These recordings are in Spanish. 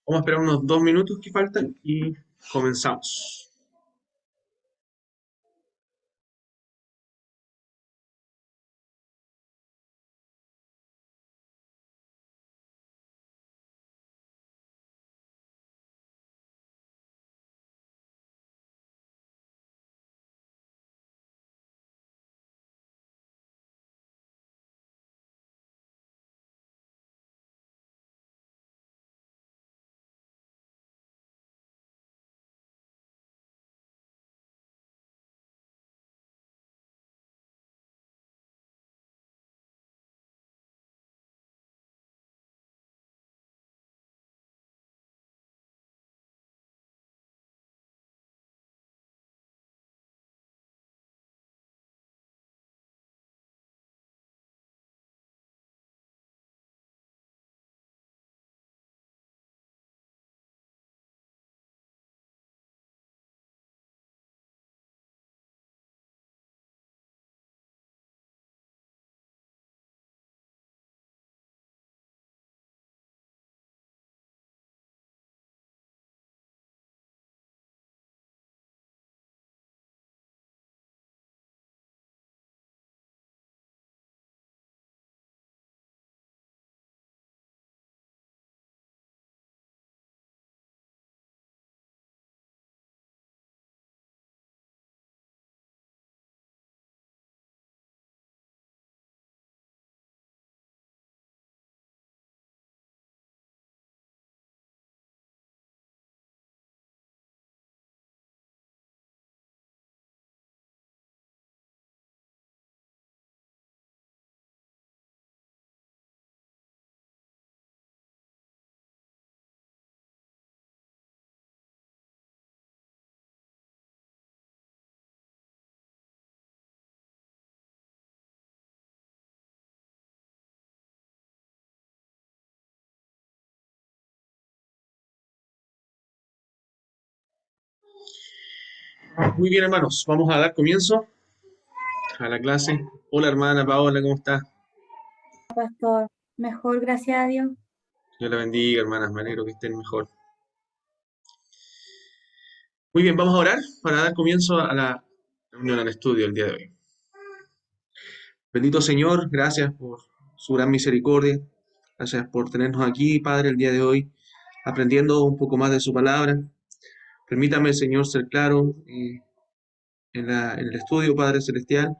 Vamos a esperar unos 2 minutos que faltan y comenzamos. Muy bien, hermanos, vamos a dar comienzo a la clase. Hola, hermana Paola, ¿cómo está? Pastor, mejor, gracias a Dios. Dios la bendiga, hermanas, me alegro que estén mejor. Muy bien, vamos a orar para dar comienzo a la reunión al estudio el día de hoy. Bendito Señor, gracias por su gran misericordia. Gracias por tenernos aquí, Padre, el día de hoy, aprendiendo un poco más de su palabra. Permítame, Señor, ser claro en el estudio, Padre Celestial,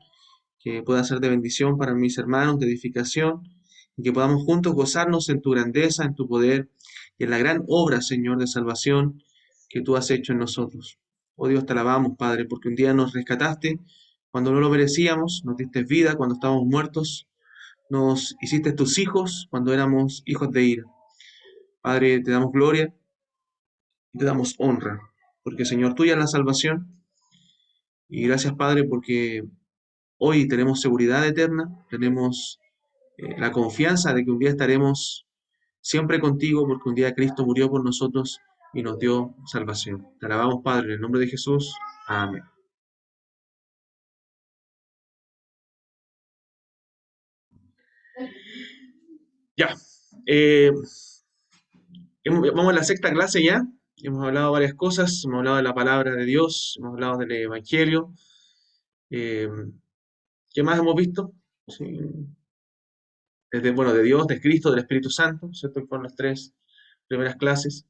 que pueda ser de bendición para mis hermanos, de edificación, y que podamos juntos gozarnos en tu grandeza, en tu poder y en la gran obra, Señor, de salvación que tú has hecho en nosotros. Oh Dios, te alabamos, Padre, porque un día nos rescataste cuando no lo merecíamos, nos diste vida cuando estábamos muertos, nos hiciste tus hijos cuando éramos hijos de ira. Padre, te damos gloria y te damos honra, porque Señor, tuya es la salvación. Y gracias, Padre, porque hoy tenemos seguridad eterna, tenemos la confianza de que un día estaremos siempre contigo, porque un día Cristo murió por nosotros y nos dio salvación. Te alabamos, Padre, en el nombre de Jesús. Amén. Ya. eh, Vamos a la sexta clase ya. Hemos hablado varias cosas, hemos hablado de la palabra de Dios, hemos hablado del Evangelio. eh, ¿Qué más hemos visto? Sí, bueno, de Dios, de Cristo, del Espíritu Santo, ¿cierto? Que fueron las tres primeras clases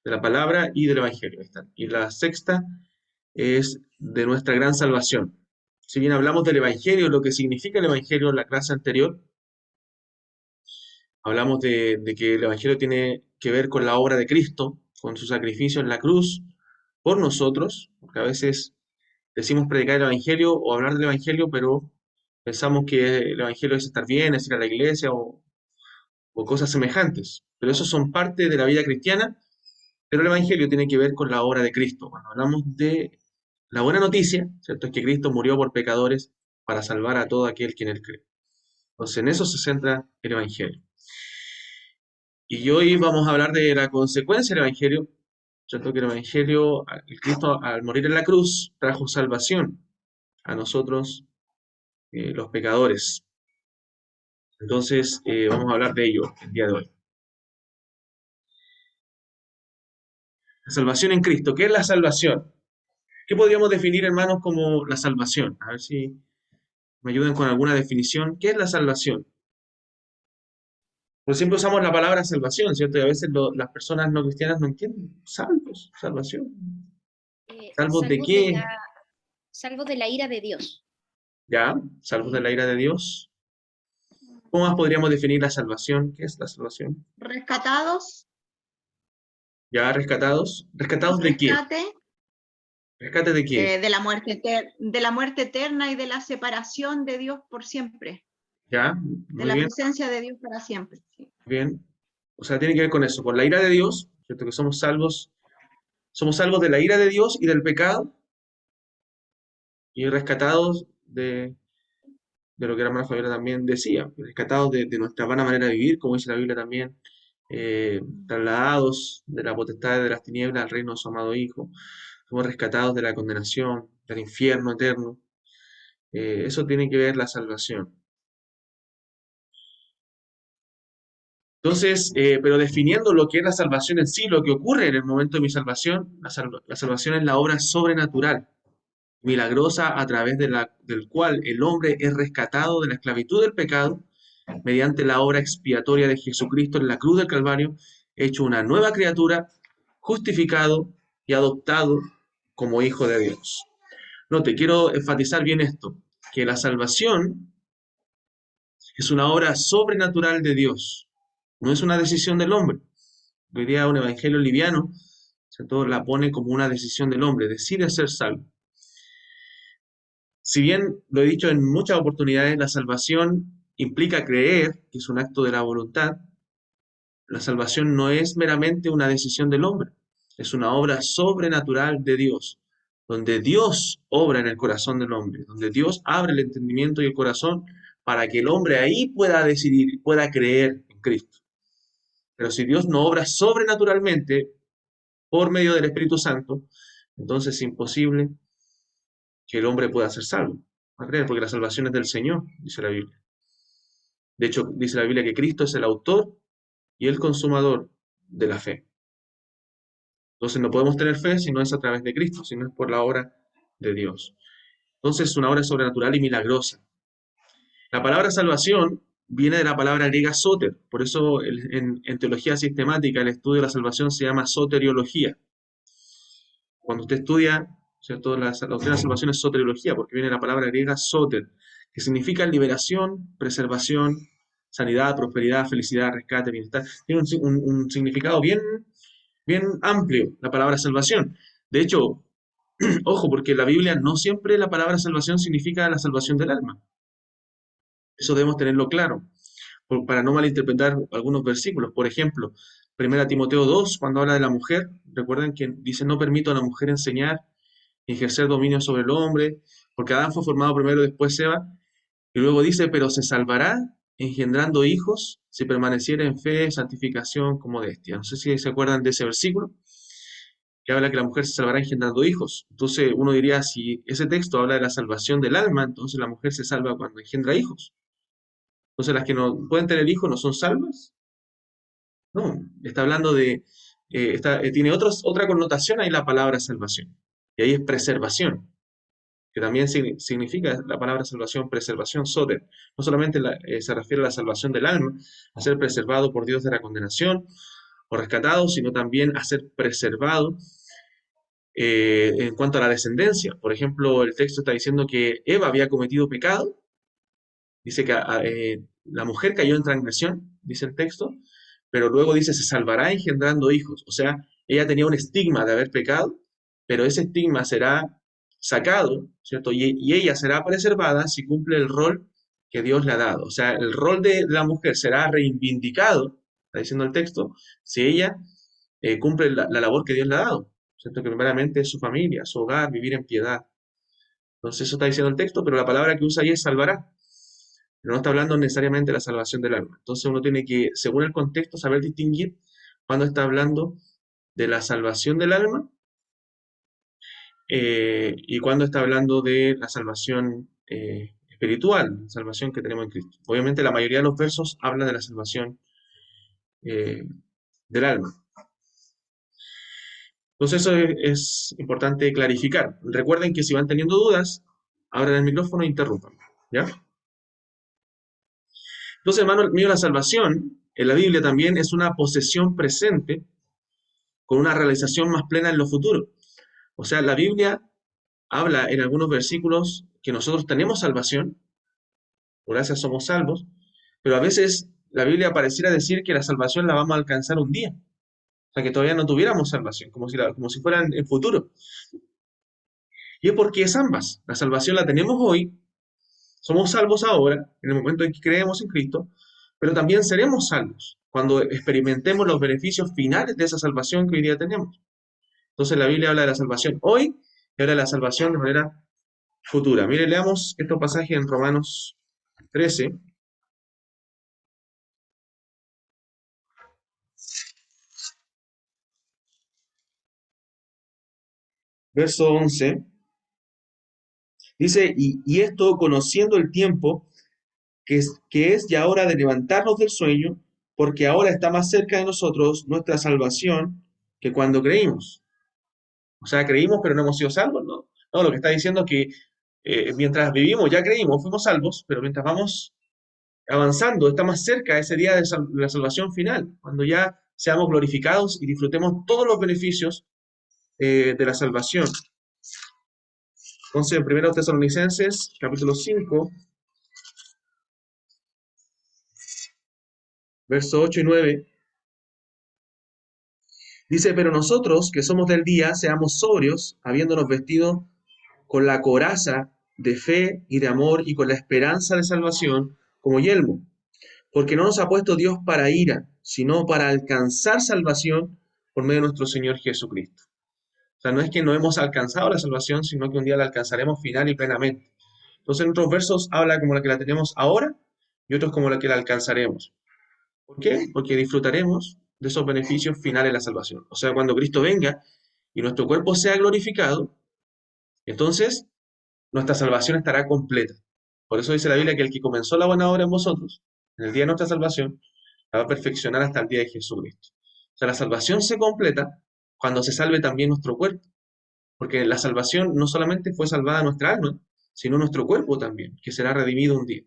de la palabra y del Evangelio. Ahí están. Y la sexta es de nuestra gran salvación. Si bien hablamos del Evangelio, lo que significa el Evangelio en la clase anterior, hablamos de que el Evangelio tiene que ver con la obra de Cristo, con su sacrificio en la cruz por nosotros, porque a veces decimos predicar el Evangelio o hablar del Evangelio, pero pensamos que el Evangelio es estar bien, es ir a la iglesia o cosas semejantes. Pero esos son parte de la vida cristiana, pero el Evangelio tiene que ver con la obra de Cristo. Cuando hablamos de la buena noticia, ¿cierto? Es que Cristo murió por pecadores para salvar a todo aquel que en él cree. Entonces, en eso se centra el Evangelio. Y hoy vamos a hablar de la consecuencia del Evangelio, ¿cierto? Que el Evangelio, el Cristo al morir en la cruz, trajo salvación a nosotros, los pecadores. Entonces, vamos a hablar de ello el día de hoy. La salvación en Cristo. ¿Qué es la salvación? ¿Qué podríamos definir, hermanos, como la salvación? A ver si me ayudan con alguna definición. ¿Qué es la salvación? Pues siempre usamos la palabra salvación, ¿cierto? Y a veces las personas no cristianas no entienden. Salvos, salvación. ¿Salvos de Salvos de qué? salvos de la ira de Dios. ¿Ya? ¿Salvos de la ira de Dios? ¿Cómo más podríamos definir la salvación? ¿Qué es la salvación? Rescatados, ¿Ya? ¿Rescatados? ¿Rescatados un de qué? rescate ¿Rescate de qué? de la muerte eterna y de la separación de Dios por siempre, ¿Ya? de Muy la bien, presencia de Dios para siempre. Sí. bien. O sea, tiene que ver con eso, con la ira de Dios, ¿cierto? Que somos salvos de la ira de Dios y del pecado y rescatados de lo que la hermana Fabiola también decía, rescatados de nuestra vana manera de vivir, como dice la Biblia también, trasladados de la potestad de las tinieblas al reino de su amado Hijo, somos rescatados de la condenación, del infierno eterno. Eso tiene que ver la salvación. Entonces, pero definiendo lo que es la salvación en sí, lo que ocurre en el momento de mi salvación, la salvación es la obra sobrenatural, milagrosa a través del cual el hombre es rescatado de la esclavitud del pecado mediante la obra expiatoria de Jesucristo en la cruz del Calvario, hecho una nueva criatura, justificado y adoptado como hijo de Dios. No, te quiero enfatizar bien esto, que la salvación es una obra sobrenatural de Dios, no es una decisión del hombre. Hoy día un evangelio liviano, ¿cierto? La pone como una decisión del hombre, decide ser salvo. Si bien lo he dicho en muchas oportunidades, la salvación implica creer, que es un acto de la voluntad. La salvación no es meramente una decisión del hombre, es una obra sobrenatural de Dios, donde Dios obra en el corazón del hombre, donde Dios abre el entendimiento y el corazón para que el hombre ahí pueda decidir, pueda creer en Cristo. Pero si Dios no obra sobrenaturalmente por medio del Espíritu Santo, entonces es imposible que el hombre pueda ser salvo. ¿Va a creer? Porque la salvación es del Señor, dice la Biblia. De hecho, dice la Biblia que Cristo es el autor y el consumador de la fe. Entonces no podemos tener fe si no es a través de Cristo, si no es por la obra de Dios. Entonces es una obra sobrenatural y milagrosa. La palabra salvación viene de la palabra griega soter, por eso en teología sistemática el estudio de la salvación se llama soteriología. Cuando usted estudia, ¿cierto? La doctrina de la salvación es soteriología, porque viene de la palabra griega soter, que significa liberación, preservación, sanidad, prosperidad, felicidad, rescate, bienestar. Tiene un significado bien amplio la palabra salvación. De hecho, ojo, porque en la Biblia no siempre la palabra salvación significa la salvación del alma. Eso debemos tenerlo claro, para no malinterpretar algunos versículos. Por ejemplo, 1 Timoteo 2, cuando habla de la mujer, recuerden que dice, no permito a la mujer enseñar ni ejercer dominio sobre el hombre, porque Adán fue formado primero, después Eva, y luego dice, pero se salvará engendrando hijos si permaneciera en fe, santificación, como modestia. No sé si se acuerdan de ese versículo que habla que la mujer se salvará engendrando hijos. Entonces uno diría, si ese texto habla de la salvación del alma, entonces la mujer se salva cuando engendra hijos. Entonces las que no pueden tener hijos no son salvas. No, está hablando tiene otra connotación ahí la palabra salvación. Y ahí es preservación, que también significa la palabra salvación, preservación, soter. No solamente se refiere a la salvación del alma, a ser preservado por Dios de la condenación o rescatado, sino también a ser preservado en cuanto a la descendencia. Por ejemplo, el texto está diciendo que Eva había cometido pecado, dice que la mujer cayó en transgresión, dice el texto, pero luego dice se salvará engendrando hijos. O sea, ella tenía un estigma de haber pecado, pero ese estigma será sacado, ¿cierto? Y ella será preservada si cumple el rol que Dios le ha dado. O sea, el rol de la mujer será reivindicado, está diciendo el texto, si ella cumple la labor que Dios le ha dado. ¿Cierto? Que primeramente es su familia, su hogar, vivir en piedad. Entonces eso está diciendo el texto, pero la palabra que usa ahí es salvará. Pero no está hablando necesariamente de la salvación del alma. Entonces uno tiene que, según el contexto, saber distinguir cuando está hablando de la salvación del alma y cuando está hablando de la salvación espiritual, la salvación que tenemos en Cristo. Obviamente la mayoría de los versos habla de la salvación eh, del alma. Entonces eso es importante clarificar. Recuerden que si van teniendo dudas, abran el micrófono e interrumpan, ¿ya? Entonces, hermano mío, la salvación en la Biblia también es una posesión presente con una realización más plena en lo futuro. O sea, la Biblia habla en algunos versículos que nosotros tenemos salvación, por gracia somos salvos, pero a veces la Biblia pareciera decir que la salvación la vamos a alcanzar un día. O sea, que todavía no tuviéramos salvación, como si fueran en futuro. Y es porque es ambas. La salvación la tenemos hoy, somos salvos ahora, en el momento en que creemos en Cristo, pero también seremos salvos cuando experimentemos los beneficios finales de esa salvación que hoy día tenemos. Entonces la Biblia habla de la salvación hoy y habla de la salvación de manera futura. Mire, leamos estos pasajes en Romanos 13. Verso 11. Dice, y esto conociendo el tiempo, que es ya hora de levantarnos del sueño, porque ahora está más cerca de nosotros nuestra salvación que cuando creímos. O sea, creímos, pero no hemos sido salvos, ¿no? No, lo que está diciendo es que mientras vivimos, ya creímos, fuimos salvos, pero mientras vamos avanzando, está más cerca ese día de la salvación final, cuando ya seamos glorificados y disfrutemos todos los beneficios de la salvación. Entonces, en 1 Tesalonicenses, capítulo 5, versos 8 y 9, dice, pero nosotros, que somos del día, seamos sobrios, habiéndonos vestido con la coraza de fe y de amor y con la esperanza de salvación como yelmo. Porque no nos ha puesto Dios para ira, sino para alcanzar salvación por medio de nuestro Señor Jesucristo. O sea, no es que no hemos alcanzado la salvación, sino que un día la alcanzaremos final y plenamente. Entonces, en otros versos habla como la que la tenemos ahora y otros como la que la alcanzaremos. ¿Por qué? Porque disfrutaremos de esos beneficios finales de la salvación. O sea, cuando Cristo venga y nuestro cuerpo sea glorificado, entonces nuestra salvación estará completa. Por eso dice la Biblia que el que comenzó la buena obra en vosotros, en el día de nuestra salvación, la va a perfeccionar hasta el día de Jesucristo. O sea, la salvación se completa cuando se salve también nuestro cuerpo. Porque la salvación no solamente fue salvada nuestra alma, sino nuestro cuerpo también, que será redimido un día.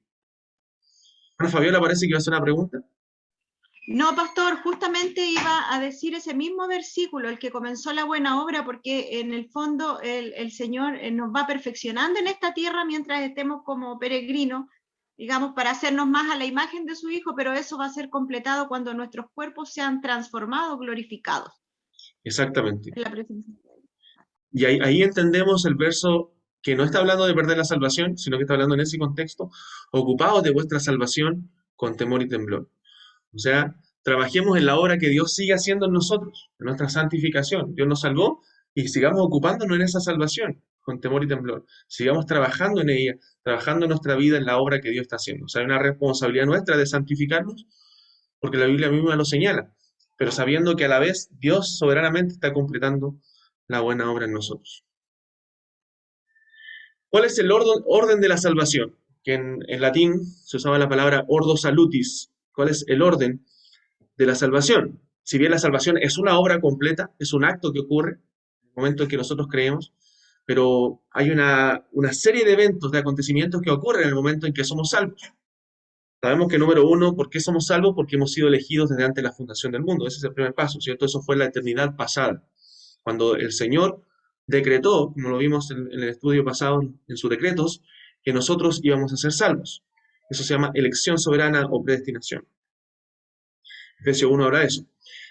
Ana Fabiola, parece que iba a hacer una pregunta. No, pastor, justamente iba a decir ese mismo versículo, el que comenzó la buena obra, porque en el fondo el Señor nos va perfeccionando en esta tierra mientras estemos como peregrinos, digamos, para hacernos más a la imagen de su Hijo, pero eso va a ser completado cuando nuestros cuerpos sean transformados, glorificados. Exactamente. En la presencia. Y ahí entendemos el verso que no está hablando de perder la salvación, sino que está hablando en ese contexto, ocupados de vuestra salvación con temor y temblor. O sea, trabajemos en la obra que Dios sigue haciendo en nosotros, en nuestra santificación. Dios nos salvó y sigamos ocupándonos en esa salvación con temor y temblor. Sigamos trabajando en ella, trabajando en nuestra vida en la obra que Dios está haciendo. O sea, hay una responsabilidad nuestra de santificarnos, porque la Biblia misma lo señala, pero sabiendo que a la vez Dios soberanamente está completando la buena obra en nosotros. ¿Cuál es el orden de la salvación? Que en latín se usaba la palabra ordo salutis. ¿Cuál es el orden de la salvación? Si bien la salvación es una obra completa, es un acto que ocurre en el momento en que nosotros creemos, pero hay una serie de eventos, de acontecimientos que ocurren en el momento en que somos salvos. Sabemos que número uno, ¿por qué somos salvos? Porque hemos sido elegidos desde antes de la fundación del mundo. Ese es el primer paso, ¿cierto? Eso fue en la eternidad pasada. Cuando el Señor decretó, como lo vimos en el estudio pasado, en sus decretos, que nosotros íbamos a ser salvos. Eso se llama elección soberana o predestinación. Efesios 1 habla de eso.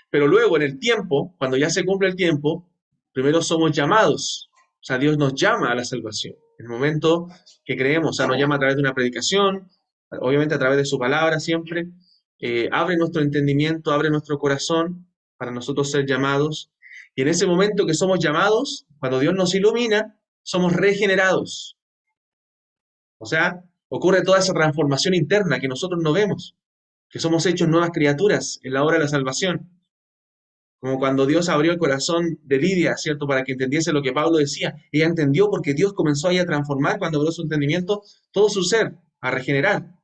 Pero luego, en el tiempo, cuando ya se cumple el tiempo, primero somos llamados. O sea, Dios nos llama a la salvación. En el momento que creemos, o sea, nos llama a través de una predicación, obviamente a través de su palabra siempre, abre nuestro entendimiento, abre nuestro corazón para nosotros ser llamados. Y en ese momento que somos llamados, cuando Dios nos ilumina, somos regenerados. O sea, ocurre toda esa transformación interna que nosotros no vemos, que somos hechos nuevas criaturas en la obra de la salvación. Como cuando Dios abrió el corazón de Lidia, ¿cierto? Para que entendiese lo que Pablo decía. Ella entendió porque Dios comenzó ahí a transformar cuando abrió su entendimiento todo su ser, a regenerar.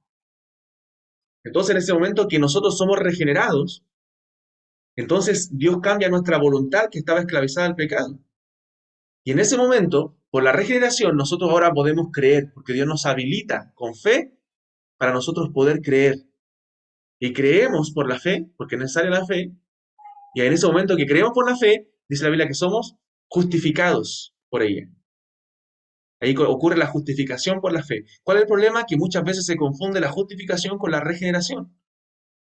Entonces, en ese momento que nosotros somos regenerados, Entonces Dios cambia nuestra voluntad que estaba esclavizada al pecado. Y en ese momento, por la regeneración, nosotros ahora podemos creer, porque Dios nos habilita con fe para nosotros poder creer. Y creemos por la fe, porque es necesaria la fe, y en ese momento que creemos por la fe, dice la Biblia que somos justificados por ella. Ahí ocurre la justificación por la fe. ¿Cuál es el problema? Que muchas veces se confunde la justificación con la regeneración.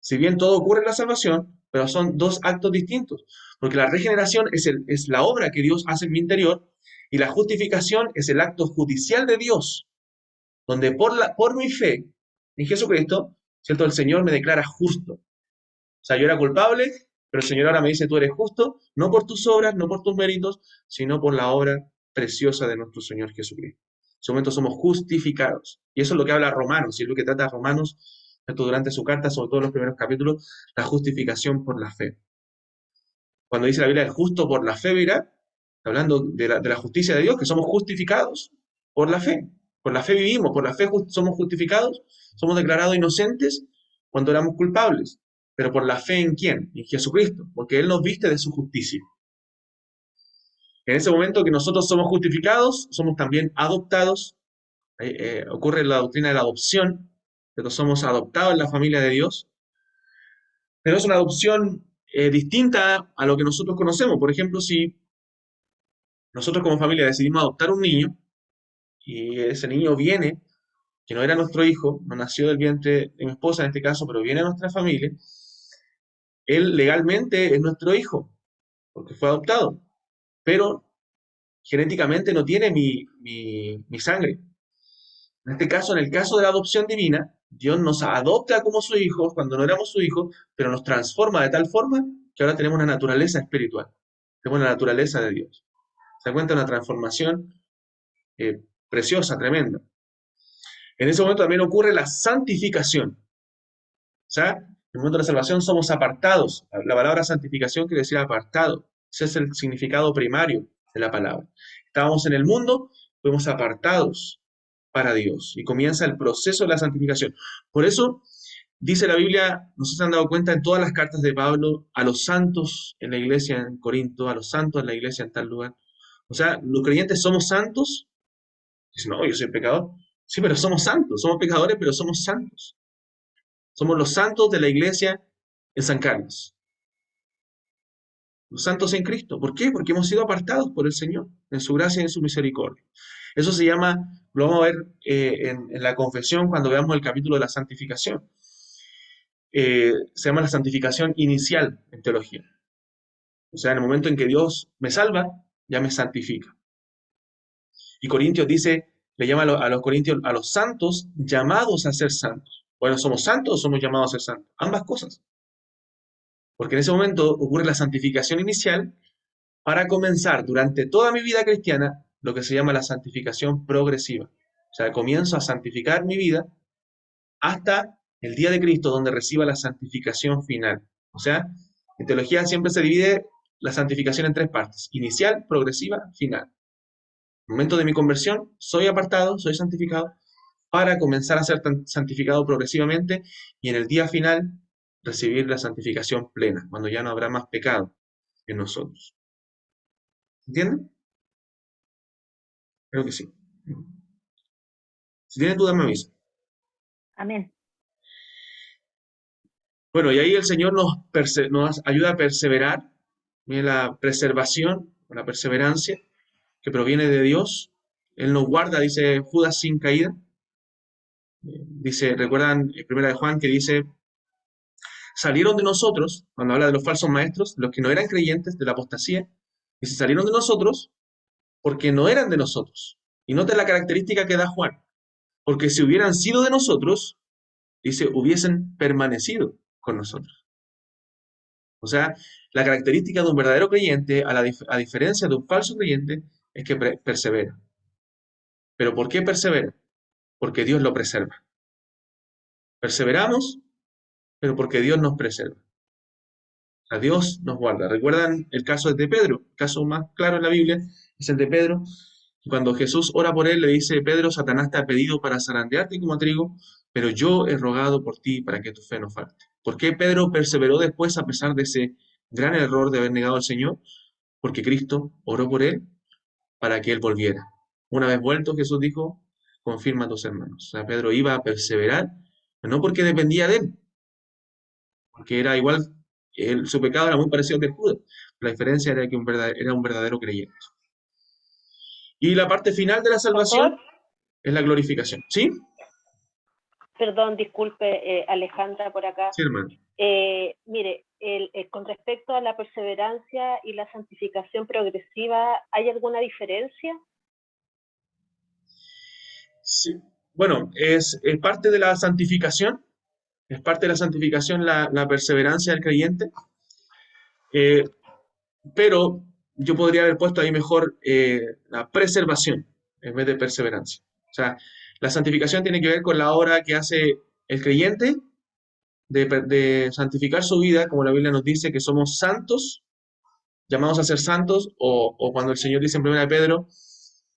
Si bien todo ocurre en la salvación, pero son dos actos distintos. Porque la regeneración es la obra que Dios hace en mi interior y la justificación es el acto judicial de Dios, donde por mi fe en Jesucristo, ¿cierto? El Señor me declara justo. O sea, yo era culpable, pero el Señor ahora me dice, tú eres justo, no por tus obras, no por tus méritos, sino por la obra preciosa de nuestro Señor Jesucristo. En ese momento somos justificados. Y eso es lo que habla Romanos, y es lo que trata Romanos durante su carta, sobre todo en los primeros capítulos, la justificación por la fe. Cuando dice la Biblia, el justo por la fe verá, hablando de la justicia de Dios, que somos justificados por la fe. Por la fe vivimos, por la fe somos justificados, somos declarados inocentes cuando éramos culpables. Pero por la fe ¿en quién? En Jesucristo, porque Él nos viste de su justicia. En ese momento que nosotros somos justificados, somos también adoptados. Ocurre la doctrina de la adopción, pero somos adoptados en la familia de Dios. Pero es una adopción distinta a lo que nosotros conocemos. Por ejemplo, si nosotros como familia decidimos adoptar un niño, y ese niño viene, que no era nuestro hijo, no nació del vientre de mi esposa en este caso, pero viene a nuestra familia, él legalmente es nuestro hijo, porque fue adoptado, pero genéticamente no tiene mi sangre. En este caso, en el caso de la adopción divina, Dios nos adopta como su hijo cuando no éramos su hijo, pero nos transforma de tal forma que ahora tenemos una naturaleza espiritual, tenemos la naturaleza de Dios. Se da cuenta, una transformación preciosa, tremenda. En ese momento también ocurre la santificación. O sea, en el momento de la salvación somos apartados. La palabra santificación quiere decir apartado. Ese es el significado primario de la palabra. Estábamos en el mundo, fuimos apartados para Dios. Y comienza el proceso de la santificación. Por eso, dice la Biblia, no sé si se han dado cuenta en todas las cartas de Pablo, a los santos en la iglesia en Corinto, a los santos en la iglesia en tal lugar. O sea, los creyentes somos santos. Dicen, no, yo soy pecador. Sí, pero somos santos. Somos pecadores, pero somos santos. Somos los santos de la iglesia en San Carlos. Los santos en Cristo. ¿Por qué? Porque hemos sido apartados por el Señor, en su gracia y en su misericordia. Eso se llama, lo vamos a ver en la confesión cuando veamos el capítulo de la santificación. Se llama la santificación inicial en teología. O sea, en el momento en que Dios me salva, ya me santifica. Y Corintios dice, le llama a los corintios, a los santos llamados a ser santos. Bueno, ¿somos santos o somos llamados a ser santos? Ambas cosas. Porque en ese momento ocurre la santificación inicial para comenzar durante toda mi vida cristiana lo que se llama la santificación progresiva. O sea, comienzo a santificar mi vida hasta el día de Cristo donde reciba la santificación final. O sea, en teología siempre se divide la santificación en tres partes: inicial, progresiva, final. En el momento de mi conversión, soy apartado, soy santificado, para comenzar a ser santificado progresivamente y en el día final recibir la santificación plena, cuando ya no habrá más pecado en nosotros. ¿Entienden? Creo que sí. Si tienen dudas, me avisan. Amén. Bueno, y ahí el Señor nos ayuda a perseverar. Miren, la preservación, la perseverancia que proviene de Dios. Él nos guarda, dice Judas, sin caída. Dice, recuerdan en 1 de Juan que dice, salieron de nosotros, cuando habla de los falsos maestros, los que no eran creyentes de la apostasía, dice, salieron de nosotros porque no eran de nosotros. Y nota la característica que da Juan. Porque si hubieran sido de nosotros, dice, hubiesen permanecido con nosotros. O sea, la característica de un verdadero creyente, a diferencia de un falso creyente, es que persevera. ¿Pero por qué persevera? Porque Dios lo preserva. Perseveramos, pero porque Dios nos preserva. A Dios nos guarda. ¿Recuerdan el caso de Pedro? El caso más claro en la Biblia es el de Pedro. Cuando Jesús ora por él, le dice, Pedro, Satanás te ha pedido para zarandearte como trigo, pero yo he rogado por ti para que tu fe no falte. ¿Por qué Pedro perseveró después a pesar de ese gran error de haber negado al Señor, porque Cristo oró por él para que él volviera. Una vez vuelto, Jesús dijo, confirma a tus hermanos. O sea, Pedro iba a perseverar, pero no porque dependía de él, porque era igual, su pecado era muy parecido al de Judas. La diferencia era que era un verdadero creyente. Y la parte final de la salvación Pastor, es la glorificación. ¿Sí? perdón, disculpe, Alejandra por acá. Sí, hermano. Mire, con respecto a la perseverancia y la santificación progresiva, ¿hay alguna diferencia? Sí. Bueno, es parte de la santificación, es parte de la santificación la perseverancia del creyente, eh, pero yo podría haber puesto ahí mejor la preservación en vez de perseverancia. O sea, la santificación tiene que ver con la obra que hace el creyente de santificar su vida, como la Biblia nos dice que somos santos, llamados a ser santos, o cuando el Señor dice en 1 Pedro,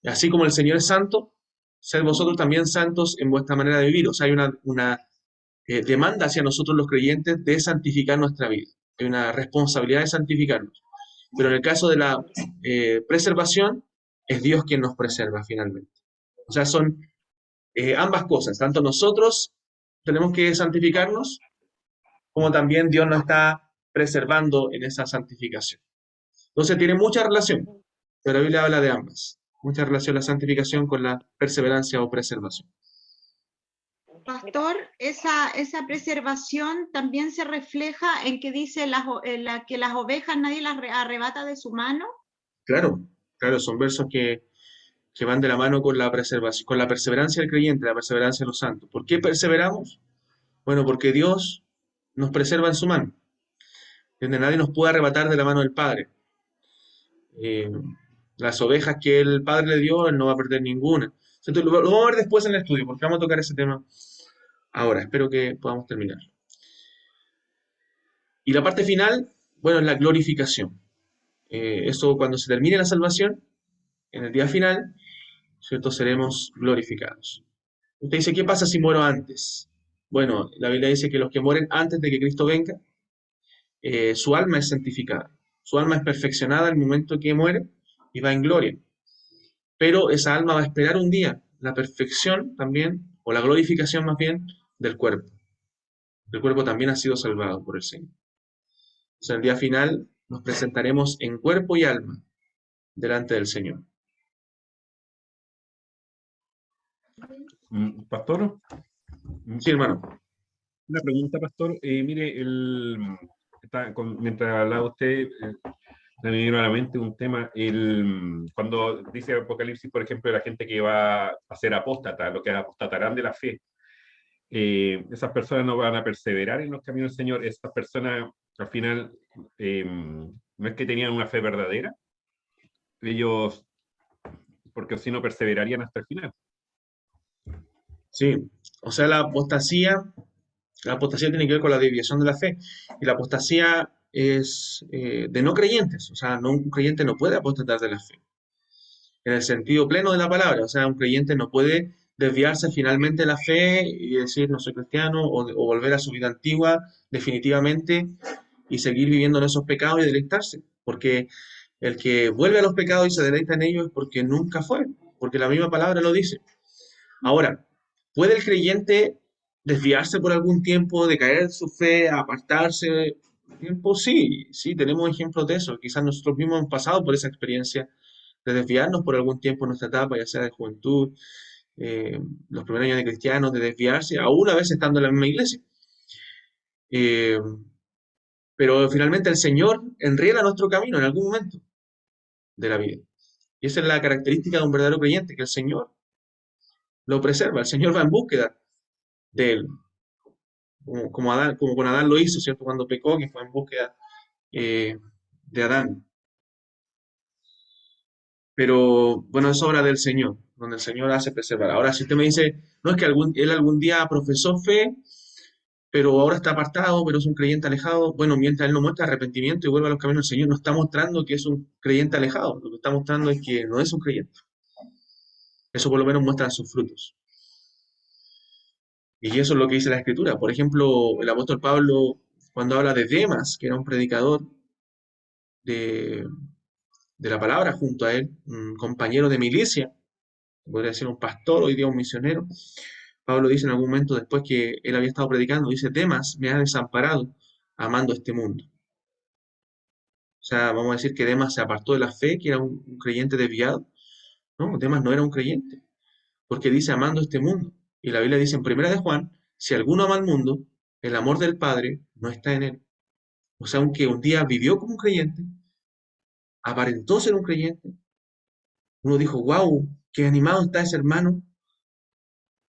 así como el Señor es santo, sed vosotros también santos en vuestra manera de vivir. O sea, hay una demanda hacia nosotros los creyentes de santificar nuestra vida. Hay una responsabilidad de santificarnos. Pero en el caso de la preservación, es Dios quien nos preserva finalmente. O sea, son ambas cosas. Tanto nosotros tenemos que santificarnos, como también Dios nos está preservando en esa santificación. Entonces tiene mucha relación, pero la Biblia habla de ambas. Mucha relación la santificación con la perseverancia o preservación. Pastor, esa preservación también se refleja en que dice que las ovejas nadie las arrebata de su mano. Claro, claro, son versos que van de la mano con la preservación, con la perseverancia del creyente, la perseverancia de los santos. ¿Por qué perseveramos? Bueno, porque Dios nos preserva en su mano, donde nadie nos puede arrebatar de la mano del Padre. Eh, las ovejas que el Padre le dio, Él no va a perder ninguna. Entonces, lo vamos a ver después en el estudio, porque vamos a tocar ese tema ahora. Espero que podamos terminar. Y la parte final, bueno, es la glorificación. Eso cuando se termine la salvación, en el día final, ¿cierto? Seremos glorificados. Usted dice, ¿qué pasa si muero antes? Bueno, la Biblia dice que los que mueren antes de que Cristo venga, su alma es santificada. Su alma es perfeccionada al momento que muere y va en gloria. Pero esa alma va a esperar un día la perfección también, o la glorificación más bien, del cuerpo. El cuerpo también ha sido salvado por el Señor. O sea, el día final nos presentaremos en cuerpo y alma delante del Señor. Pastor, Sí, hermano. una pregunta, Pastor. Mire, mientras hablaba usted, me vino a la mente un tema. Cuando dice Apocalipsis, por ejemplo, de la gente que va a ser apóstata, lo que apostatarán de la fe, esas personas no van a perseverar en los caminos del Señor. Esas personas, al final, no es que tenían una fe verdadera, ellos, porque si no perseverarían hasta el final. Sí, o sea, la apostasía tiene que ver con la desviación de la fe. Y la apostasía es de no creyentes. O sea, un creyente no puede apostatar de la fe. En el sentido pleno de la palabra. O sea, un creyente no puede desviarse finalmente de la fe y decir no soy cristiano o volver a su vida antigua definitivamente y seguir viviendo en esos pecados y deleitarse. Porque el que vuelve a los pecados y se deleita en ellos es porque nunca fue. Porque la misma palabra lo dice. Ahora, ¿puede el creyente desviarse por algún tiempo, decaer de su fe, apartarse? Tiempo, sí, sí, tenemos ejemplos de eso. Quizás nosotros mismos hemos pasado por esa experiencia de desviarnos por algún tiempo en nuestra etapa, ya sea de juventud, los primeros años de cristianos, de desviarse, aún a veces estando en la misma iglesia. Eh, pero finalmente el Señor enriela nuestro camino en algún momento de la vida. Y esa es la característica de un verdadero creyente, que el Señor lo preserva, el Señor va en búsqueda de él. Como Adán, como con Adán lo hizo, ¿cierto? Cuando pecó, que fue en búsqueda de Adán. Pero bueno, es obra del Señor, donde el Señor hace preservar. Ahora, si usted me dice, no es que él algún día profesó fe, pero ahora está apartado, pero es un creyente alejado, bueno, mientras él no muestra arrepentimiento y vuelve a los caminos del Señor, no está mostrando que es un creyente alejado, lo que está mostrando es que no es un creyente. Eso por lo menos muestra sus frutos. Y eso es lo que dice la Escritura. Por ejemplo, el apóstol Pablo, cuando habla de Demas, que era un predicador, de la palabra junto a él, un compañero de milicia, podría ser un pastor, hoy día un misionero. Pablo dice en algún momento después que él había estado predicando, dice, Demas me ha desamparado amando este mundo. O sea, vamos a decir que Demas se apartó de la fe, que era un creyente desviado. No, Demas no era un creyente, porque dice amando este mundo. Y la Biblia dice en 1 Juan, si alguno ama al mundo, el amor del Padre no está en él. O sea, aunque un día vivió como un creyente, aparentó ser un creyente, uno dijo, wow, qué animado está ese hermano,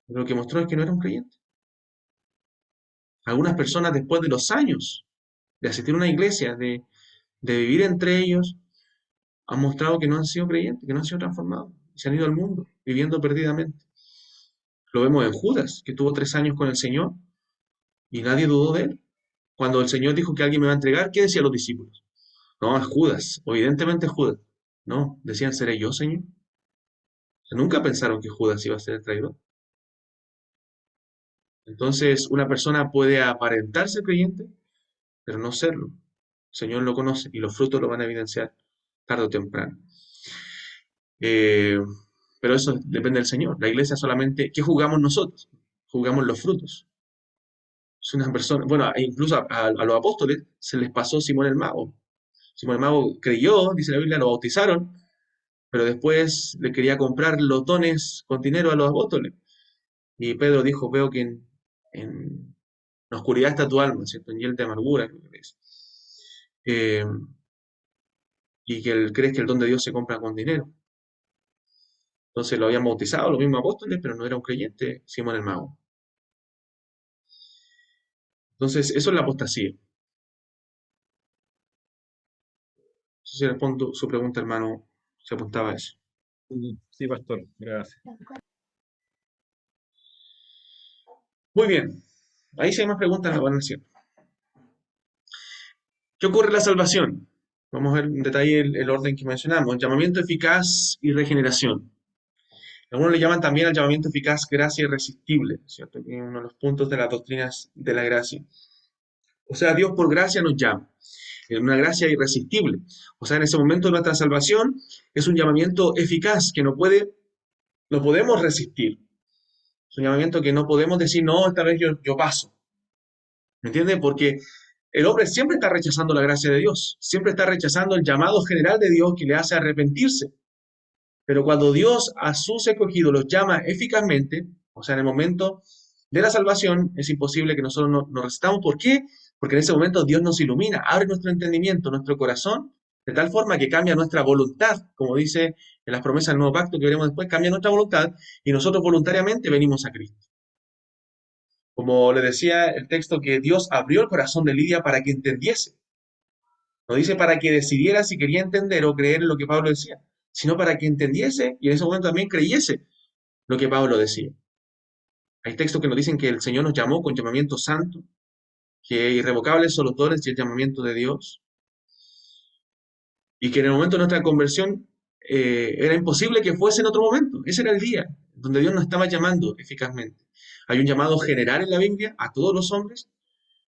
pero lo que mostró es que no era un creyente. Algunas personas después de los años de asistir a una iglesia, de vivir entre ellos, han mostrado que no han sido creyentes, que no han sido transformados, y se han ido al mundo, viviendo perdidamente. Lo vemos en Judas, que tuvo 3 años con el Señor, y nadie dudó de él. Cuando el Señor dijo que alguien me va a entregar, ¿qué decían los discípulos? No, es Judas, evidentemente es Judas. No, decían, ¿seré yo, Señor? O sea, nunca pensaron que Judas iba a ser el traidor. Entonces, una persona puede aparentar ser creyente, pero no serlo. El Señor lo conoce y los frutos lo van a evidenciar tarde o temprano. Eh, pero eso depende del Señor. La iglesia solamente, ¿qué juzgamos nosotros? Juzgamos los frutos. Es una persona, bueno, incluso a los apóstoles se les pasó Simón el Mago. Simón el Mago creyó, dice la Biblia, lo bautizaron, pero después le quería comprar los dones con dinero a los apóstoles. Y Pedro dijo, veo que en la oscuridad está tu alma, ¿cierto? En hiel de amargura, creo que es. Eh, y que crees que el don de Dios se compra con dinero. Entonces lo habían bautizado los mismos apóstoles, pero no era un creyente Simón el Mago. Entonces, eso es la apostasía. No sé si respondo su pregunta, hermano, se apuntaba a eso. Sí, pastor, gracias. Muy bien. Ahí si hay más preguntas, las van haciendo. ¿Qué ocurre en la salvación? Vamos a ver en detalle el orden que mencionamos. Llamamiento eficaz y regeneración. Algunos le llaman también al llamamiento eficaz gracia irresistible, ¿cierto? Que es uno de los puntos de las doctrinas de la gracia. O sea, Dios por gracia nos llama. Es una gracia irresistible. O sea, en ese momento de nuestra salvación es un llamamiento eficaz que no podemos resistir. Es un llamamiento que no podemos decir, no, esta vez yo paso. ¿Me entiende? Porque el hombre siempre está rechazando la gracia de Dios, siempre está rechazando el llamado general de Dios que le hace arrepentirse. Pero cuando Dios a sus escogidos los llama eficazmente, o sea, en el momento de la salvación, es imposible que nosotros nos resistamos. ¿Por qué? Porque en ese momento Dios nos ilumina, abre nuestro entendimiento, nuestro corazón, de tal forma que cambia nuestra voluntad, como dice en las promesas del nuevo pacto que veremos después, cambia nuestra voluntad y nosotros voluntariamente venimos a Cristo. Como le decía el texto, que Dios abrió el corazón de Lidia para que entendiese. No dice para que decidiera si quería entender o creer en lo que Pablo decía, sino para que entendiese y en ese momento también creyese lo que Pablo decía. Hay textos que nos dicen que el Señor nos llamó con llamamiento santo, que irrevocables son los dones y el llamamiento de Dios, y que en el momento de nuestra conversión era imposible que fuese en otro momento. Ese era el día donde Dios nos estaba llamando eficazmente. Hay un llamado general en la Biblia a todos los hombres,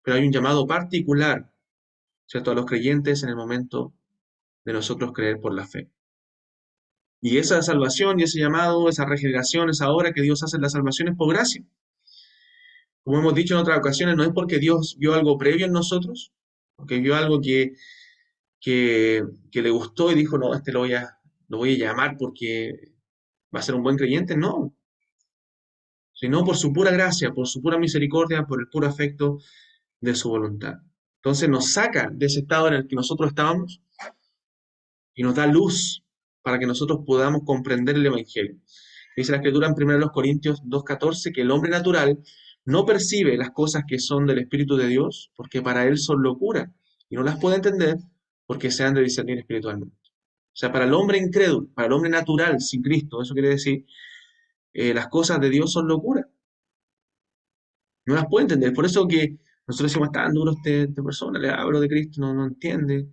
pero hay un llamado particular, ¿cierto?, a los creyentes en el momento de nosotros creer por la fe. Y esa salvación y ese llamado, esa regeneración, esa obra que Dios hace en la salvación es por gracia. Como hemos dicho en otras ocasiones, no es porque Dios vio algo previo en nosotros, porque vio algo que le gustó y dijo, no, lo voy a llamar porque va a ser un buen creyente. No, sino por su pura gracia, por su pura misericordia, por el puro afecto de su voluntad. Entonces nos saca de ese estado en el que nosotros estábamos y nos da luz para que nosotros podamos comprender el Evangelio. Dice la Escritura en 1 Corintios 2:14 que el hombre natural no percibe las cosas que son del Espíritu de Dios porque para él son locura y no las puede entender porque se han de discernir espiritualmente. O sea, para el hombre incrédulo, para el hombre natural sin Cristo, eso quiere decir, las cosas de Dios son locura. No las puede entender. Por eso que nosotros decimos, tan duro este persona, le hablo de Cristo, no entiende.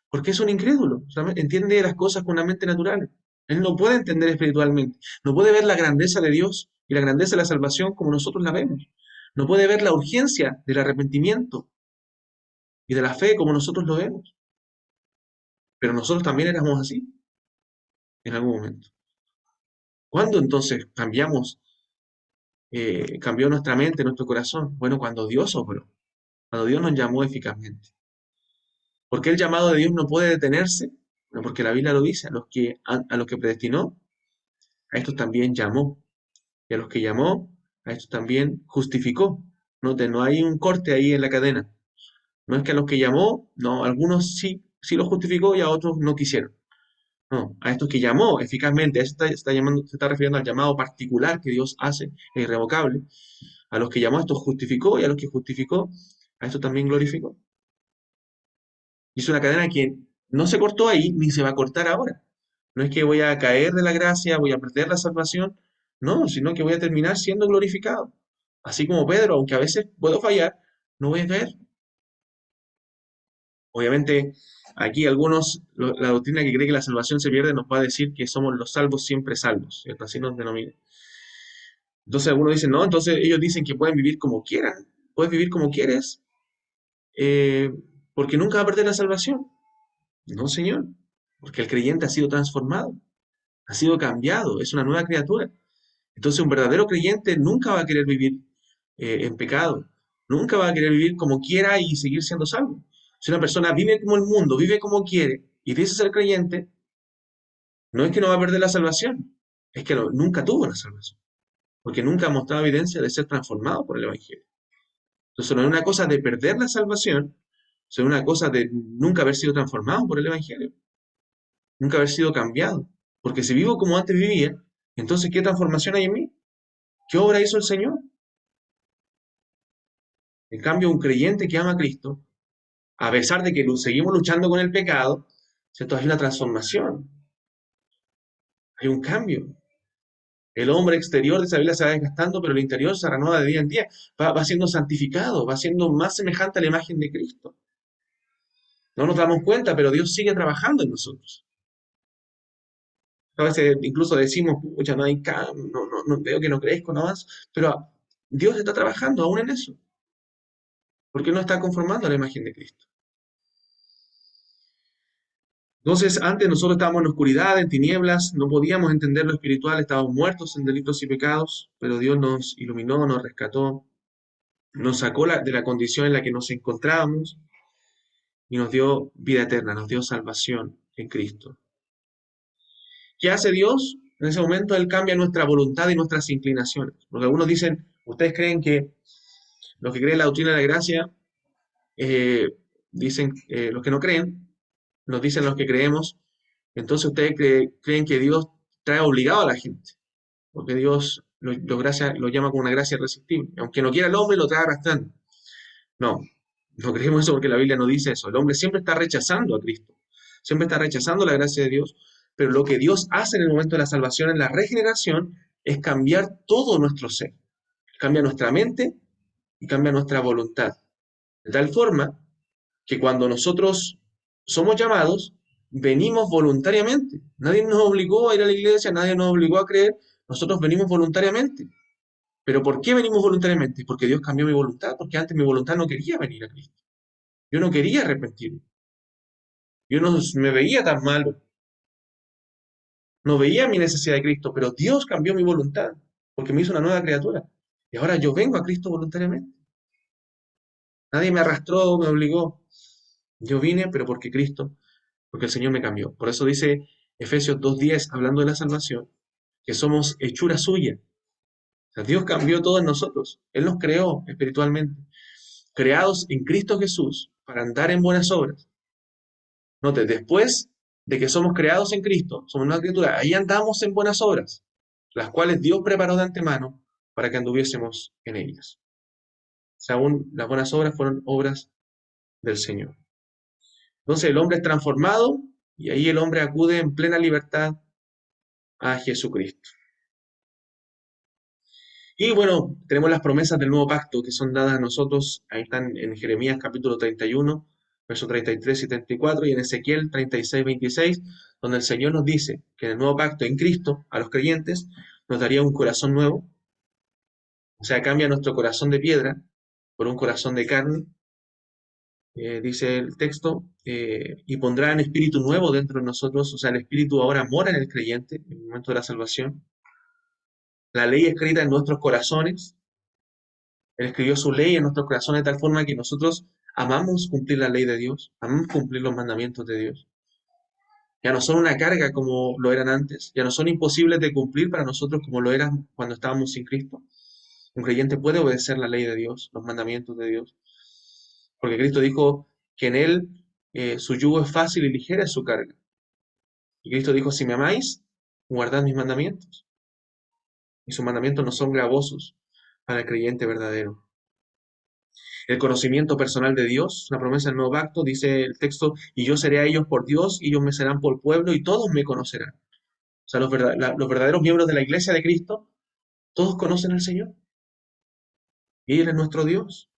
Porque es un incrédulo, entiende las cosas con una mente natural. Él no puede entender espiritualmente, no puede ver la grandeza de Dios y la grandeza de la salvación como nosotros la vemos. No puede ver la urgencia del arrepentimiento y de la fe como nosotros lo vemos. pero nosotros también éramos así en algún momento. ¿Cuándo entonces cambió nuestra mente, nuestro corazón? Bueno, cuando Dios obró, cuando Dios nos llamó eficazmente. ¿Por qué el llamado de Dios no puede detenerse? Bueno, porque la Biblia lo dice, a los que predestinó, a estos también llamó. Y a los que llamó, a estos también justificó. Note, no hay un corte ahí en la cadena. No es que a los que llamó, no, algunos sí los justificó y a otros no quisieron. No, a estos que llamó eficazmente, a eso se está refiriendo al llamado particular que Dios hace, es irrevocable. A los que llamó, a estos justificó, y a los que justificó, a estos también glorificó. Y es una cadena que no se cortó ahí, ni se va a cortar ahora. No es que voy a caer de la gracia, voy a perder la salvación, no, sino que voy a terminar siendo glorificado. Así como Pedro, aunque a veces puedo fallar, no voy a caer. Obviamente, aquí la doctrina que cree que la salvación se pierde nos va a decir que somos los salvos siempre salvos, ¿cierto? Así nos denomina. Entonces algunos dicen, no, entonces ellos dicen que pueden vivir como quieran, puedes vivir como quieres, porque nunca va a perder la salvación. No, Señor, porque el creyente ha sido transformado, ha sido cambiado, es una nueva criatura. Entonces un verdadero creyente nunca va a querer vivir en pecado, nunca va a querer vivir como quiera y seguir siendo salvo. Si una persona vive como el mundo, vive como quiere y dice ser creyente, no es que no va a perder la salvación, es que nunca tuvo la salvación, porque nunca ha mostrado evidencia de ser transformado por el Evangelio. Entonces no es una cosa de perder la salvación, es una cosa de nunca haber sido transformado por el Evangelio, nunca haber sido cambiado. Porque si vivo como antes vivía, entonces ¿qué transformación hay en mí? ¿Qué obra hizo el Señor? En cambio, un creyente que ama a Cristo, a pesar de que seguimos luchando con el pecado, ¿cierto? Hay una transformación, hay un cambio. El hombre exterior de esa Biblia se va desgastando, pero el interior se renueva de día en día, va siendo santificado, va siendo más semejante a la imagen de Cristo. No nos damos cuenta, pero Dios sigue trabajando en nosotros. A veces incluso decimos, pucha, no hay cambio, no veo que no crezco, no más, pero Dios está trabajando aún en eso, porque no está conformando a la imagen de Cristo. Entonces, antes nosotros estábamos en oscuridad, en tinieblas, no podíamos entender lo espiritual, estábamos muertos en delitos y pecados, pero Dios nos iluminó, nos rescató, nos sacó de la condición en la que nos encontrábamos y nos dio vida eterna, nos dio salvación en Cristo. ¿Qué hace Dios? En ese momento Él cambia nuestra voluntad y nuestras inclinaciones. Porque algunos dicen, ustedes creen que los que creen la doctrina de la gracia, dicen, los que no creen, nos dicen los que creemos, entonces ustedes creen que Dios trae obligado a la gente, porque Dios lo llama como una gracia irresistible. Aunque no quiera el hombre, lo trae arrastrando. No, no creemos eso porque la Biblia no dice eso. El hombre siempre está rechazando a Cristo, siempre está rechazando la gracia de Dios, pero lo que Dios hace en el momento de la salvación, en la regeneración, es cambiar todo nuestro ser. Cambia nuestra mente y cambia nuestra voluntad. De tal forma que cuando nosotros somos llamados, venimos voluntariamente. Nadie nos obligó a ir a la iglesia, nadie nos obligó a creer, nosotros venimos voluntariamente. ¿Pero por qué venimos voluntariamente? Porque Dios cambió mi voluntad, porque antes mi voluntad no quería venir a Cristo. Yo no quería arrepentirme. Yo no me veía tan malo. No veía mi necesidad de Cristo, pero Dios cambió mi voluntad, porque me hizo una nueva criatura. Y ahora yo vengo a Cristo voluntariamente. Nadie me arrastró, me obligó. Yo vine, pero porque el Señor me cambió. Por eso dice Efesios 2:10, hablando de la salvación, que somos hechura suya. O sea, Dios cambió todo en nosotros. Él nos creó espiritualmente, creados en Cristo Jesús para andar en buenas obras. Note, después de que somos creados en Cristo, somos una criatura, ahí andamos en buenas obras, las cuales Dios preparó de antemano para que anduviésemos en ellas. O sea, aún las buenas obras fueron obras del Señor. Entonces el hombre es transformado y ahí el hombre acude en plena libertad a Jesucristo. Y bueno, tenemos las promesas del nuevo pacto que son dadas a nosotros, ahí están en Jeremías capítulo 31, versos 33 y 34, y en Ezequiel 36, 26, donde el Señor nos dice que en el nuevo pacto en Cristo, a los creyentes, nos daría un corazón nuevo, o sea, cambia nuestro corazón de piedra por un corazón de carne, dice el texto, y pondrán espíritu nuevo dentro de nosotros, o sea, el espíritu ahora mora en el creyente en el momento de la salvación. La ley escrita en nuestros corazones, Él escribió su ley en nuestros corazones de tal forma que nosotros amamos cumplir la ley de Dios, amamos cumplir los mandamientos de Dios. Ya no son una carga como lo eran antes, ya no son imposibles de cumplir para nosotros como lo eran cuando estábamos sin Cristo. Un creyente puede obedecer la ley de Dios, los mandamientos de Dios, porque Cristo dijo que en Él su yugo es fácil y ligera es su carga. Y Cristo dijo, si me amáis, guardad mis mandamientos. Y sus mandamientos no son gravosos para el creyente verdadero. El conocimiento personal de Dios, la promesa del nuevo pacto, dice el texto, y yo seré a ellos por Dios, y ellos me serán por pueblo, y todos me conocerán. O sea, los verdaderos miembros de la iglesia de Cristo, todos conocen al Señor. Y Él es nuestro Dios.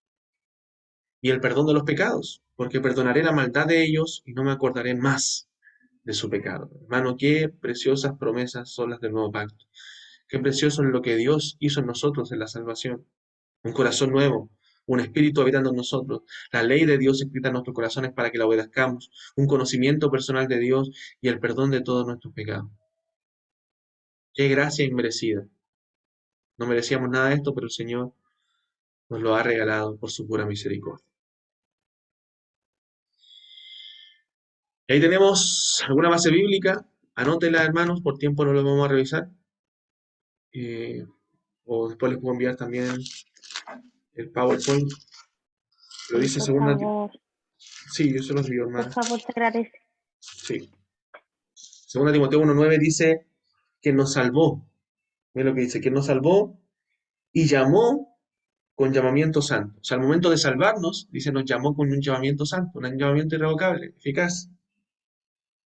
Y el perdón de los pecados, porque perdonaré la maldad de ellos y no me acordaré más de su pecado. Hermano, qué preciosas promesas son las del nuevo pacto. Qué precioso es lo que Dios hizo en nosotros en la salvación. Un corazón nuevo, un espíritu habitando en nosotros, la ley de Dios escrita en nuestros corazones para que la obedezcamos, un conocimiento personal de Dios y el perdón de todos nuestros pecados. Qué gracia inmerecida. No merecíamos nada de esto, pero el Señor nos lo ha regalado por su pura misericordia. Y ahí tenemos alguna base bíblica. Anótela, hermanos, por tiempo no lo vamos a revisar. O después les puedo enviar también el PowerPoint. Lo dice Por segunda. favor, Sí, yo se los envío, hermano. por favor, te agradece. Sí. Segunda Timoteo 1:9 dice que nos salvó. Mira lo que dice, que nos salvó y llamó con llamamiento santo. O sea, al momento de salvarnos, dice, nos llamó con un llamamiento santo, un llamamiento irrevocable, eficaz.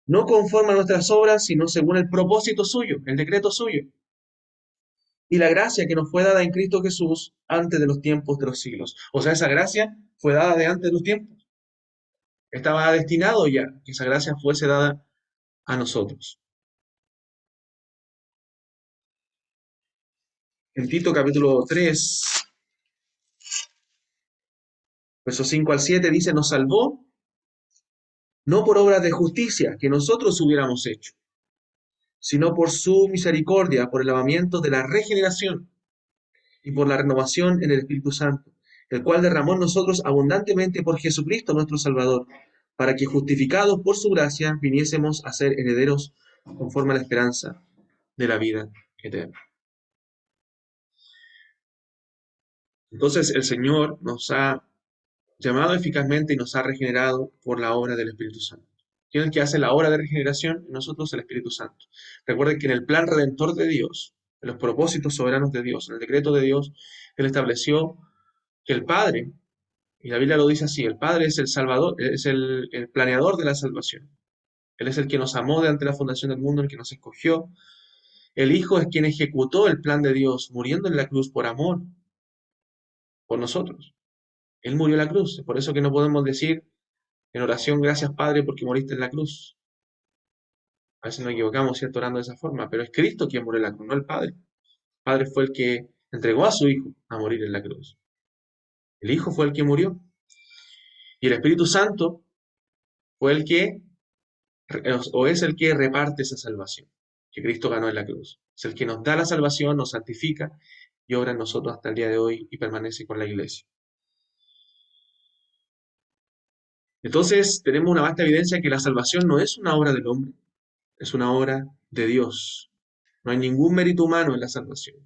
No conforme a nuestras obras, sino según el propósito suyo, el decreto suyo. Y la gracia que nos fue dada en Cristo Jesús antes de los tiempos de los siglos. O sea, esa gracia fue dada de antes de los tiempos. Estaba destinado ya que esa gracia fuese dada a nosotros. En Tito capítulo 3, versos 5 al 7 dice, nos salvó no por obras de justicia que nosotros hubiéramos hecho, sino por su misericordia, por el lavamiento de la regeneración y por la renovación en el Espíritu Santo, el cual derramó en nosotros abundantemente por Jesucristo nuestro Salvador, para que justificados por su gracia viniésemos a ser herederos conforme a la esperanza de la vida eterna. Entonces el Señor nos ha llamado eficazmente y nos ha regenerado por la obra del Espíritu Santo. ¿Quién es el que hace la obra de regeneración? En nosotros el Espíritu Santo. Recuerden que en el plan redentor de Dios, en los propósitos soberanos de Dios, en el decreto de Dios, Él estableció que el Padre, y la Biblia lo dice así, el Padre es el Salvador, es el planeador de la salvación. Él es el que nos amó de ante la fundación del mundo, el que nos escogió. El Hijo es quien ejecutó el plan de Dios, muriendo en la cruz por amor, por nosotros. Él murió en la cruz, es por eso que no podemos decir en oración, gracias Padre porque moriste en la cruz. A veces nos equivocamos, ¿cierto? Orando de esa forma, pero es Cristo quien murió en la cruz, no el Padre. El Padre fue el que entregó a su Hijo a morir en la cruz. El Hijo fue el que murió. Y el Espíritu Santo fue el que, o es el que reparte esa salvación que Cristo ganó en la cruz. Es el que nos da la salvación, nos santifica y obra en nosotros hasta el día de hoy y permanece con la iglesia. Entonces, tenemos una vasta evidencia que la salvación no es una obra del hombre, es una obra de Dios. No hay ningún mérito humano en la salvación.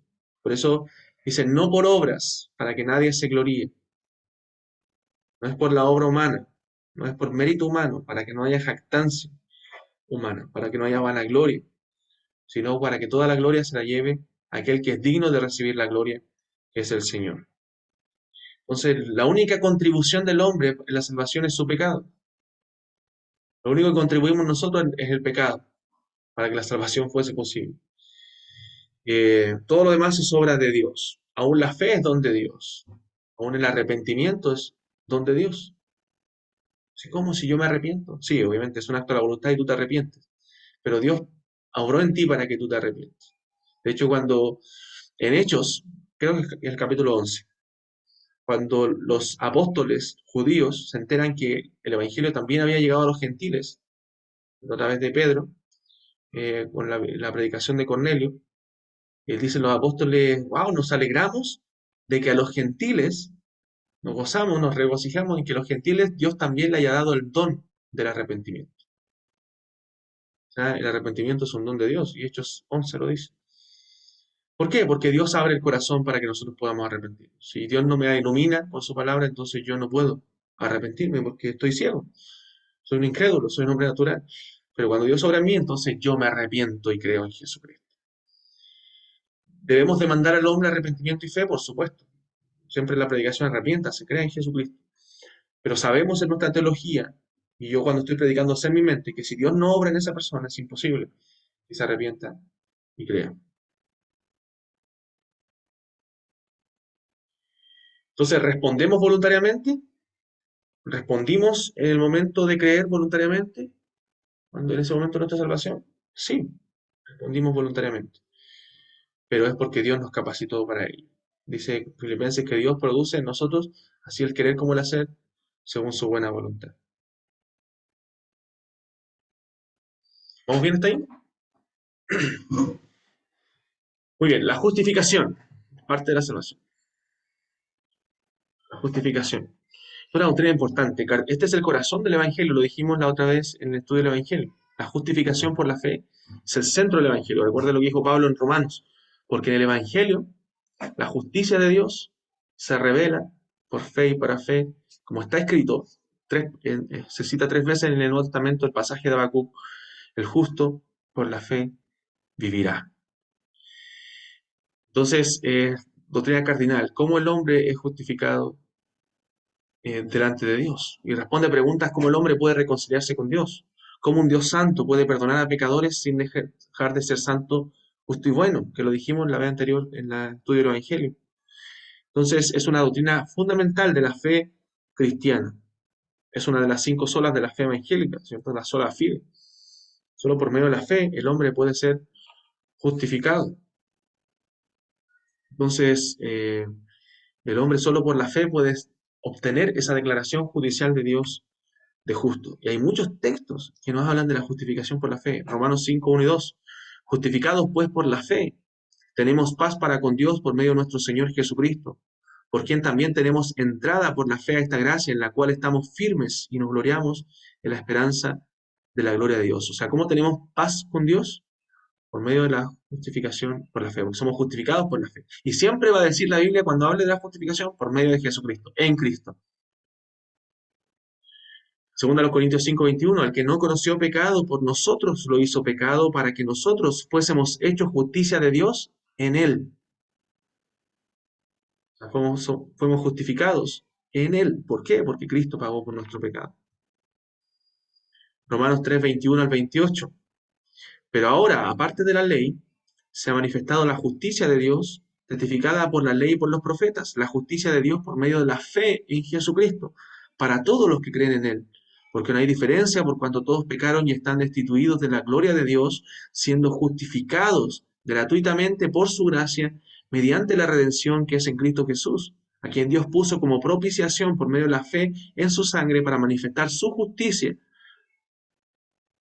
Por eso dice, no por obras, para que nadie se gloríe. No es por la obra humana, no es por mérito humano, para que no haya jactancia humana, para que no haya vanagloria, sino para que toda la gloria se la lleve aquel que es digno de recibir la gloria, que es el Señor. Entonces, la única contribución del hombre en la salvación es su pecado. Lo único que contribuimos nosotros es el pecado, para que la salvación fuese posible. Todo lo demás es obra de Dios. Aún la fe es don de Dios. Aún el arrepentimiento es don de Dios. ¿Sí? ¿Cómo si yo me arrepiento? Sí, obviamente es un acto de la voluntad y tú te arrepientes. Pero Dios obró en ti para que tú te arrepientes. De hecho, cuando en Hechos, creo que es el capítulo 11, cuando los apóstoles judíos se enteran que el Evangelio también había llegado a los gentiles, a través de Pedro, con la predicación de Cornelio, dicen los apóstoles, wow, nos alegramos de que a los gentiles nos gozamos, nos regocijamos en que a los gentiles Dios también le haya dado el don del arrepentimiento. O sea, el arrepentimiento es un don de Dios, y Hechos 11 lo dice. ¿Por qué? Porque Dios abre el corazón para que nosotros podamos arrepentirnos. Si Dios no me ilumina con su palabra, entonces yo no puedo arrepentirme porque estoy ciego. Soy un incrédulo, soy un hombre natural. Pero cuando Dios obra en mí, entonces yo me arrepiento y creo en Jesucristo. ¿Debemos demandar al hombre arrepentimiento y fe? Por supuesto. Siempre en la predicación arrepienta, se cree en Jesucristo. Pero sabemos en nuestra teología, y yo cuando estoy predicando sé en mi mente, que si Dios no obra en esa persona, es imposible que se arrepienta y crea. Entonces, ¿respondemos voluntariamente? ¿Respondimos en el momento de creer voluntariamente? Cuando en ese momento de nuestra salvación. Sí, respondimos voluntariamente. Pero es porque Dios nos capacitó para ello. Dice Filipenses que Dios produce en nosotros así el querer como el hacer, según su buena voluntad. ¿Vamos bien hasta ahí? Muy bien, la justificación, parte de la salvación. La justificación. Es una doctrina importante. Este es el corazón del Evangelio, lo dijimos la otra vez en el estudio del Evangelio. La justificación por la fe es el centro del Evangelio. Recuerda lo que dijo Pablo en Romanos. Porque en el Evangelio, la justicia de Dios se revela por fe y para fe, como está escrito. Se cita 3 veces en el Nuevo Testamento el pasaje de Habacuc: el justo por la fe vivirá. Entonces, doctrina cardinal: ¿cómo el hombre es justificado delante de Dios? Y responde preguntas como el hombre puede reconciliarse con Dios, cómo un Dios santo puede perdonar a pecadores sin dejar de ser santo, justo y bueno, que lo dijimos la vez anterior en el estudio del Evangelio. Entonces, es una doctrina fundamental de la fe cristiana. Es una de las 5 solas de la fe evangélica, ¿cierto? La sola fide. Solo por medio de la fe el hombre puede ser justificado. Entonces, el hombre solo por la fe puede obtener esa declaración judicial de Dios de justo. Y hay muchos textos que nos hablan de la justificación por la fe. Romanos 5, 1 y 2. Justificados pues por la fe, tenemos paz para con Dios por medio de nuestro Señor Jesucristo, por quien también tenemos entrada por la fe a esta gracia en la cual estamos firmes y nos gloriamos en la esperanza de la gloria de Dios. O sea, ¿cómo tenemos paz con Dios? Por medio de la justificación por la fe, porque somos justificados por la fe. Y siempre va a decir la Biblia, cuando hable de la justificación, por medio de Jesucristo, en Cristo. Segunda Corintios 5:21, el que no conoció pecado, por nosotros lo hizo pecado, para que nosotros fuésemos hechos justicia de Dios en él. O sea, fuimos justificados en él. ¿Por qué? Porque Cristo pagó por nuestro pecado. Romanos 3:21 al 28. Pero ahora, aparte de la ley, se ha manifestado la justicia de Dios, testificada por la ley y por los profetas, la justicia de Dios por medio de la fe en Jesucristo, para todos los que creen en él. Porque no hay diferencia por cuanto todos pecaron y están destituidos de la gloria de Dios, siendo justificados gratuitamente por su gracia, mediante la redención que es en Cristo Jesús, a quien Dios puso como propiciación por medio de la fe en su sangre para manifestar su justicia,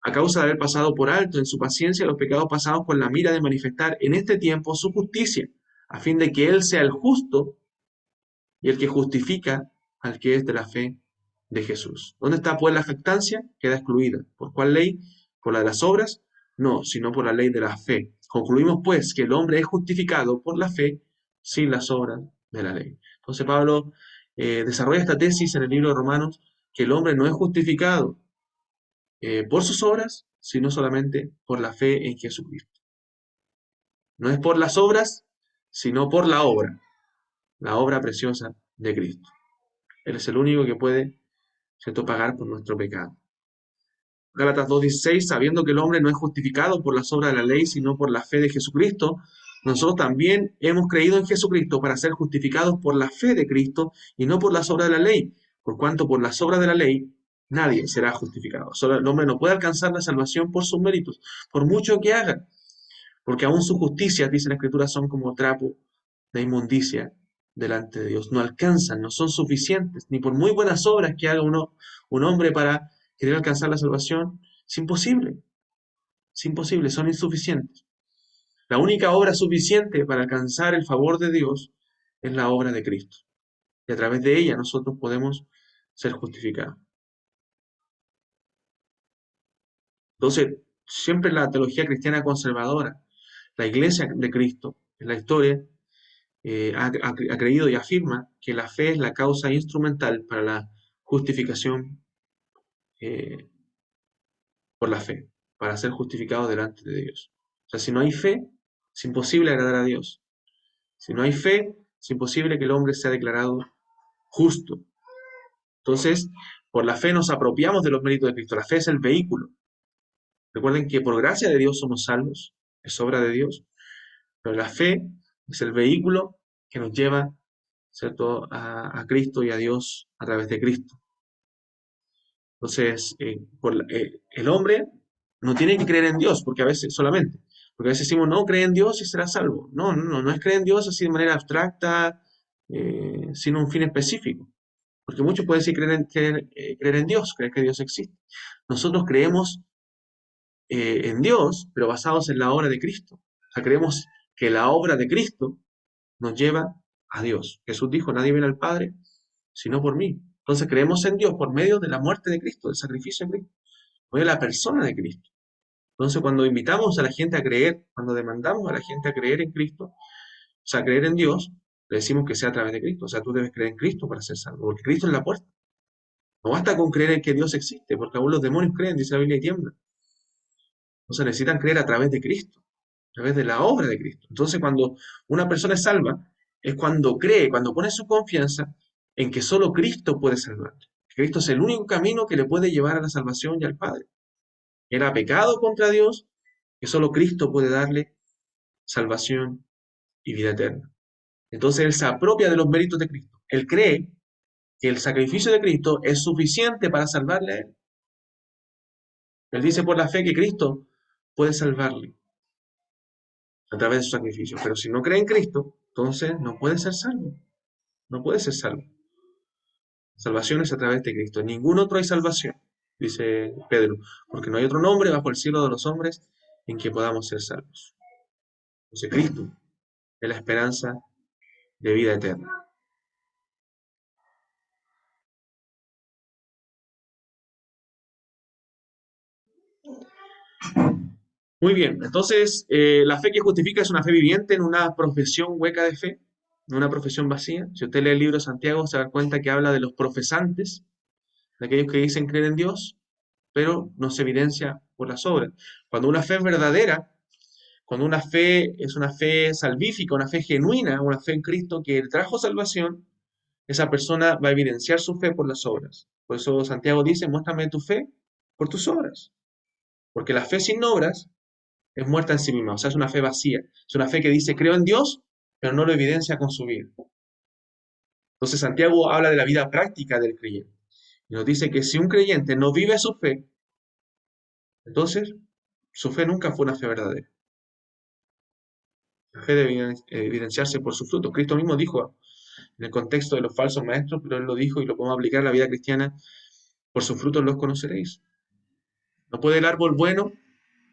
a causa de haber pasado por alto en su paciencia los pecados pasados con la mira de manifestar en este tiempo su justicia, a fin de que Él sea el justo y el que justifica al que es de la fe de Jesús. ¿Dónde está pues la jactancia? Queda excluida. ¿Por cuál ley? ¿Por la de las obras? No, sino por la ley de la fe. Concluimos pues que el hombre es justificado por la fe sin las obras de la ley. Entonces Pablo desarrolla esta tesis en el libro de Romanos, que el hombre no es justificado por sus obras, sino solamente por la fe en Jesucristo. No es por las obras, sino por la obra preciosa de Cristo. Él es el único que puede, ¿cierto?, pagar por nuestro pecado. Gálatas 2:16, sabiendo que el hombre no es justificado por las obras de la ley, sino por la fe de Jesucristo, nosotros también hemos creído en Jesucristo para ser justificados por la fe de Cristo y no por las obras de la ley, por cuanto por las obras de la ley nadie será justificado. Solo el hombre no puede alcanzar la salvación por sus méritos, por mucho que haga, porque aún sus justicias, dice la Escritura, son como trapo de inmundicia delante de Dios. No alcanzan, no son suficientes, ni por muy buenas obras que haga un hombre para querer alcanzar la salvación. Es imposible, son insuficientes. La única obra suficiente para alcanzar el favor de Dios es la obra de Cristo. Y a través de ella nosotros podemos ser justificados. Entonces, siempre la teología cristiana conservadora, la iglesia de Cristo, en la historia, ha creído y afirma que la fe es la causa instrumental para la justificación por la fe, para ser justificado delante de Dios. O sea, si no hay fe, es imposible agradar a Dios. Si no hay fe, es imposible que el hombre sea declarado justo. Entonces, por la fe nos apropiamos de los méritos de Cristo. La fe es el vehículo. Recuerden que por gracia de Dios somos salvos, es obra de Dios, pero la fe es el vehículo que nos lleva, ¿cierto?, a Cristo y a Dios a través de Cristo. Entonces, el hombre no tiene que creer en Dios, porque a veces decimos, no, cree en Dios y será salvo. No es creer en Dios así de manera abstracta, sin un fin específico. Porque muchos pueden decir creer en Dios, creer que Dios existe. Nosotros creemos en Dios, pero basados en la obra de Cristo. O sea, creemos que la obra de Cristo nos lleva a Dios. Jesús dijo, nadie viene al Padre sino por mí. Entonces creemos en Dios por medio de la muerte de Cristo, del sacrificio de Cristo, por medio de la persona de Cristo. Entonces cuando invitamos a la gente a creer, cuando demandamos a la gente a creer en Cristo, o sea, creer en Dios, le decimos que sea a través de Cristo. O sea, tú debes creer en Cristo para ser salvo, porque Cristo es la puerta. No basta con creer en que Dios existe, porque aún los demonios creen, dice la Biblia, y tiemblan. Entonces necesitan creer a través de Cristo, a través de la obra de Cristo. Entonces cuando una persona es salva, es cuando cree, cuando pone su confianza en que solo Cristo puede salvarle. Cristo es el único camino que le puede llevar a la salvación y al Padre. Era pecado contra Dios, que solo Cristo puede darle salvación y vida eterna. Entonces él se apropia de los méritos de Cristo. Él cree que el sacrificio de Cristo es suficiente para salvarle a él. Él dice por la fe que Cristo puede salvarle a través de su sacrificio. Pero si no cree en Cristo, entonces no puede ser salvo. No puede ser salvo. Salvación es a través de Cristo. En ningún otro hay salvación, dice Pedro, porque no hay otro nombre bajo el cielo de los hombres en que podamos ser salvos. Entonces Cristo es la esperanza de vida eterna. Muy bien, entonces la fe que justifica es una fe viviente en una profesión hueca de fe, en una profesión vacía. Si usted lee el libro de Santiago, se da cuenta que habla de los profesantes, de aquellos que dicen creer en Dios, pero no se evidencia por las obras. Cuando una fe es verdadera, cuando una fe es una fe salvífica, una fe genuina, una fe en Cristo que trajo salvación, esa persona va a evidenciar su fe por las obras. Por eso Santiago dice, muéstrame tu fe por tus obras. Porque la fe sin obras es muerta en sí misma, o sea, es una fe vacía. Es una fe que dice, creo en Dios, pero no lo evidencia con su vida. Entonces Santiago habla de la vida práctica del creyente. Y nos dice que si un creyente no vive su fe, entonces su fe nunca fue una fe verdadera. La fe debe evidenciarse por su fruto. Cristo mismo dijo, en el contexto de los falsos maestros, pero él lo dijo y lo podemos aplicar a la vida cristiana, por sus frutos los conoceréis. No puede el árbol bueno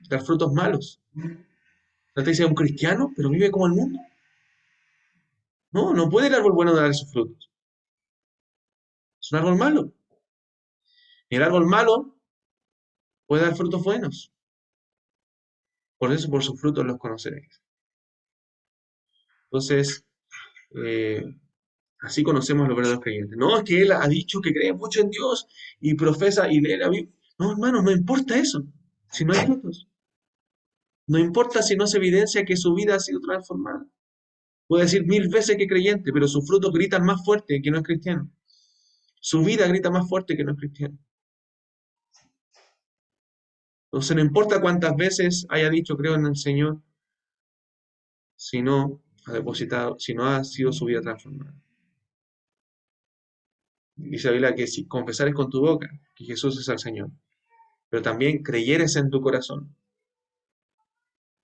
dar frutos malos. No te dice un cristiano, pero vive como el mundo. No puede el árbol bueno dar sus frutos. Es un árbol malo. Y el árbol malo puede dar frutos buenos. Por eso, por sus frutos los conoceréis. Entonces, así conocemos a los verdaderos creyentes. No, es que él ha dicho que cree mucho en Dios y profesa y lee la Biblia. No, hermanos, no importa eso, si no hay frutos. No importa si no se evidencia que su vida ha sido transformada. Puede decir 1000 veces que es creyente, pero sus frutos gritan más fuerte que no es cristiano. Su vida grita más fuerte que no es cristiano. Entonces no importa cuántas veces haya dicho creo en el Señor, si no ha depositado, si no ha sido su vida transformada. Dice la Biblia que si confesares con tu boca que Jesús es el Señor, pero también creyeres en tu corazón.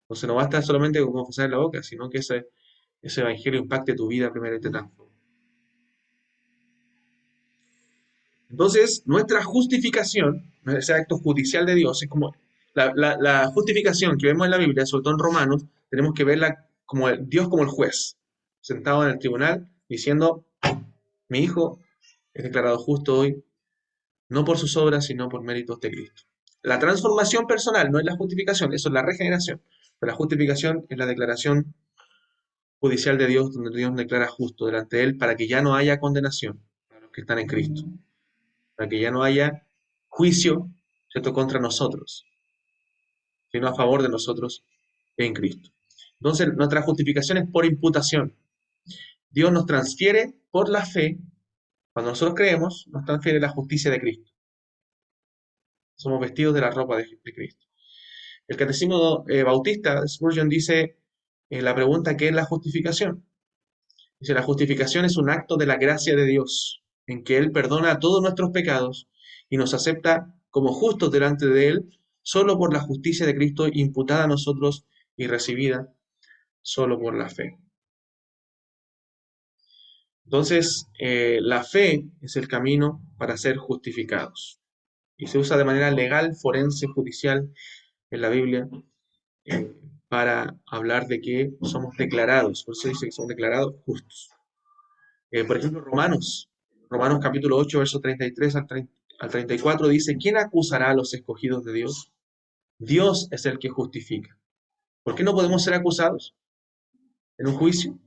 Entonces no basta solamente con confesar en la boca, sino que ese evangelio impacte tu vida primero y te transforme. Entonces, nuestra justificación, ese acto judicial de Dios, es como la justificación que vemos en la Biblia, sobre todo en Romanos, tenemos que verla como Dios como el juez, sentado en el tribunal, diciendo, mi hijo es declarado justo hoy, no por sus obras, sino por méritos de Cristo. La transformación personal no es la justificación, eso es la regeneración, pero la justificación es la declaración judicial de Dios, donde Dios declara justo delante de Él para que ya no haya condenación para los que están en Cristo, para que ya no haya juicio, ¿cierto?, contra nosotros, sino a favor de nosotros en Cristo. Entonces, nuestra justificación es por imputación. Dios nos transfiere por la fe, cuando nosotros creemos, nos transfiere la justicia de Cristo. Somos vestidos de la ropa de Cristo. El catecismo bautista, Spurgeon, dice la pregunta, ¿qué es la justificación? Dice, la justificación es un acto de la gracia de Dios, en que Él perdona todos nuestros pecados y nos acepta como justos delante de Él, solo por la justicia de Cristo imputada a nosotros y recibida solo por la fe. Entonces, la fe es el camino para ser justificados. Y se usa de manera legal, forense, judicial en la Biblia para hablar de que somos declarados. Por eso dice que somos declarados justos. Por ejemplo, Romanos capítulo 8, verso 33 al 34 dice, ¿quién acusará a los escogidos de Dios? Dios es el que justifica. ¿Por qué no podemos ser acusados en un juicio?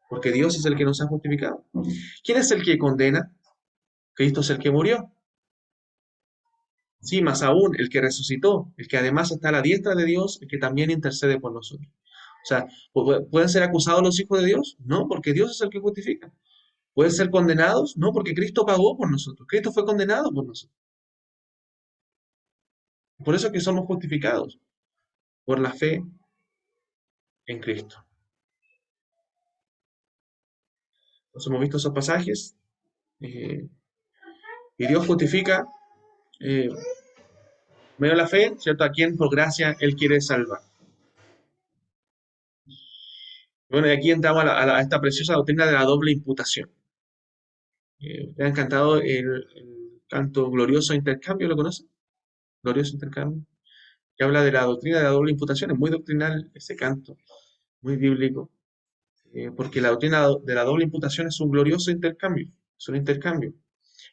Porque Dios es el que nos ha justificado. ¿Quién es el que condena? Cristo es el que murió. Sí, más aún, el que resucitó, el que además está a la diestra de Dios, el que también intercede por nosotros. O sea, ¿pueden ser acusados los hijos de Dios? No, porque Dios es el que justifica. ¿Pueden ser condenados? No, porque Cristo pagó por nosotros. Cristo fue condenado por nosotros. Por eso es que somos justificados, por la fe en Cristo. Entonces hemos visto esos pasajes, y Dios justifica medio de la fe, ¿cierto? A quien por gracia Él quiere salvar. Bueno, y aquí entramos a esta preciosa doctrina de la doble imputación. ¿Te ha encantado el canto Glorioso Intercambio? ¿Lo conocen? Glorioso Intercambio. Que habla de la doctrina de la doble imputación. Es muy doctrinal ese canto, muy bíblico. Porque la doctrina de la doble imputación es un glorioso intercambio. Es un intercambio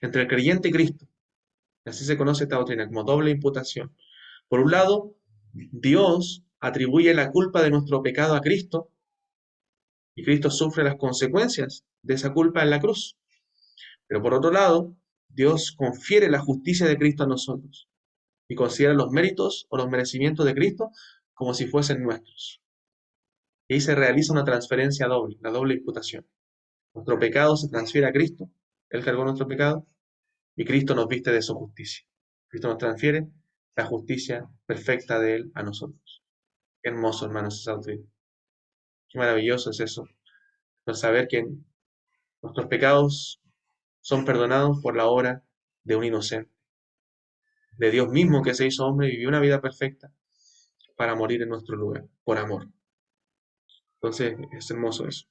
entre el creyente y Cristo. Así se conoce esta doctrina, como doble imputación. Por un lado, Dios atribuye la culpa de nuestro pecado a Cristo y Cristo sufre las consecuencias de esa culpa en la cruz. Pero por otro lado, Dios confiere la justicia de Cristo a nosotros y considera los méritos o los merecimientos de Cristo como si fuesen nuestros. Y ahí se realiza una transferencia doble, la doble imputación. Nuestro pecado se transfiere a Cristo, Él cargó nuestro pecado, y Cristo nos viste de su justicia. Cristo nos transfiere la justicia perfecta de Él a nosotros. Qué hermoso, hermanos, esa doctrina. Qué maravilloso es eso. El saber que nuestros pecados son perdonados por la obra de un inocente, de Dios mismo que se hizo hombre y vivió una vida perfecta para morir en nuestro lugar, por amor. Entonces, es hermoso eso.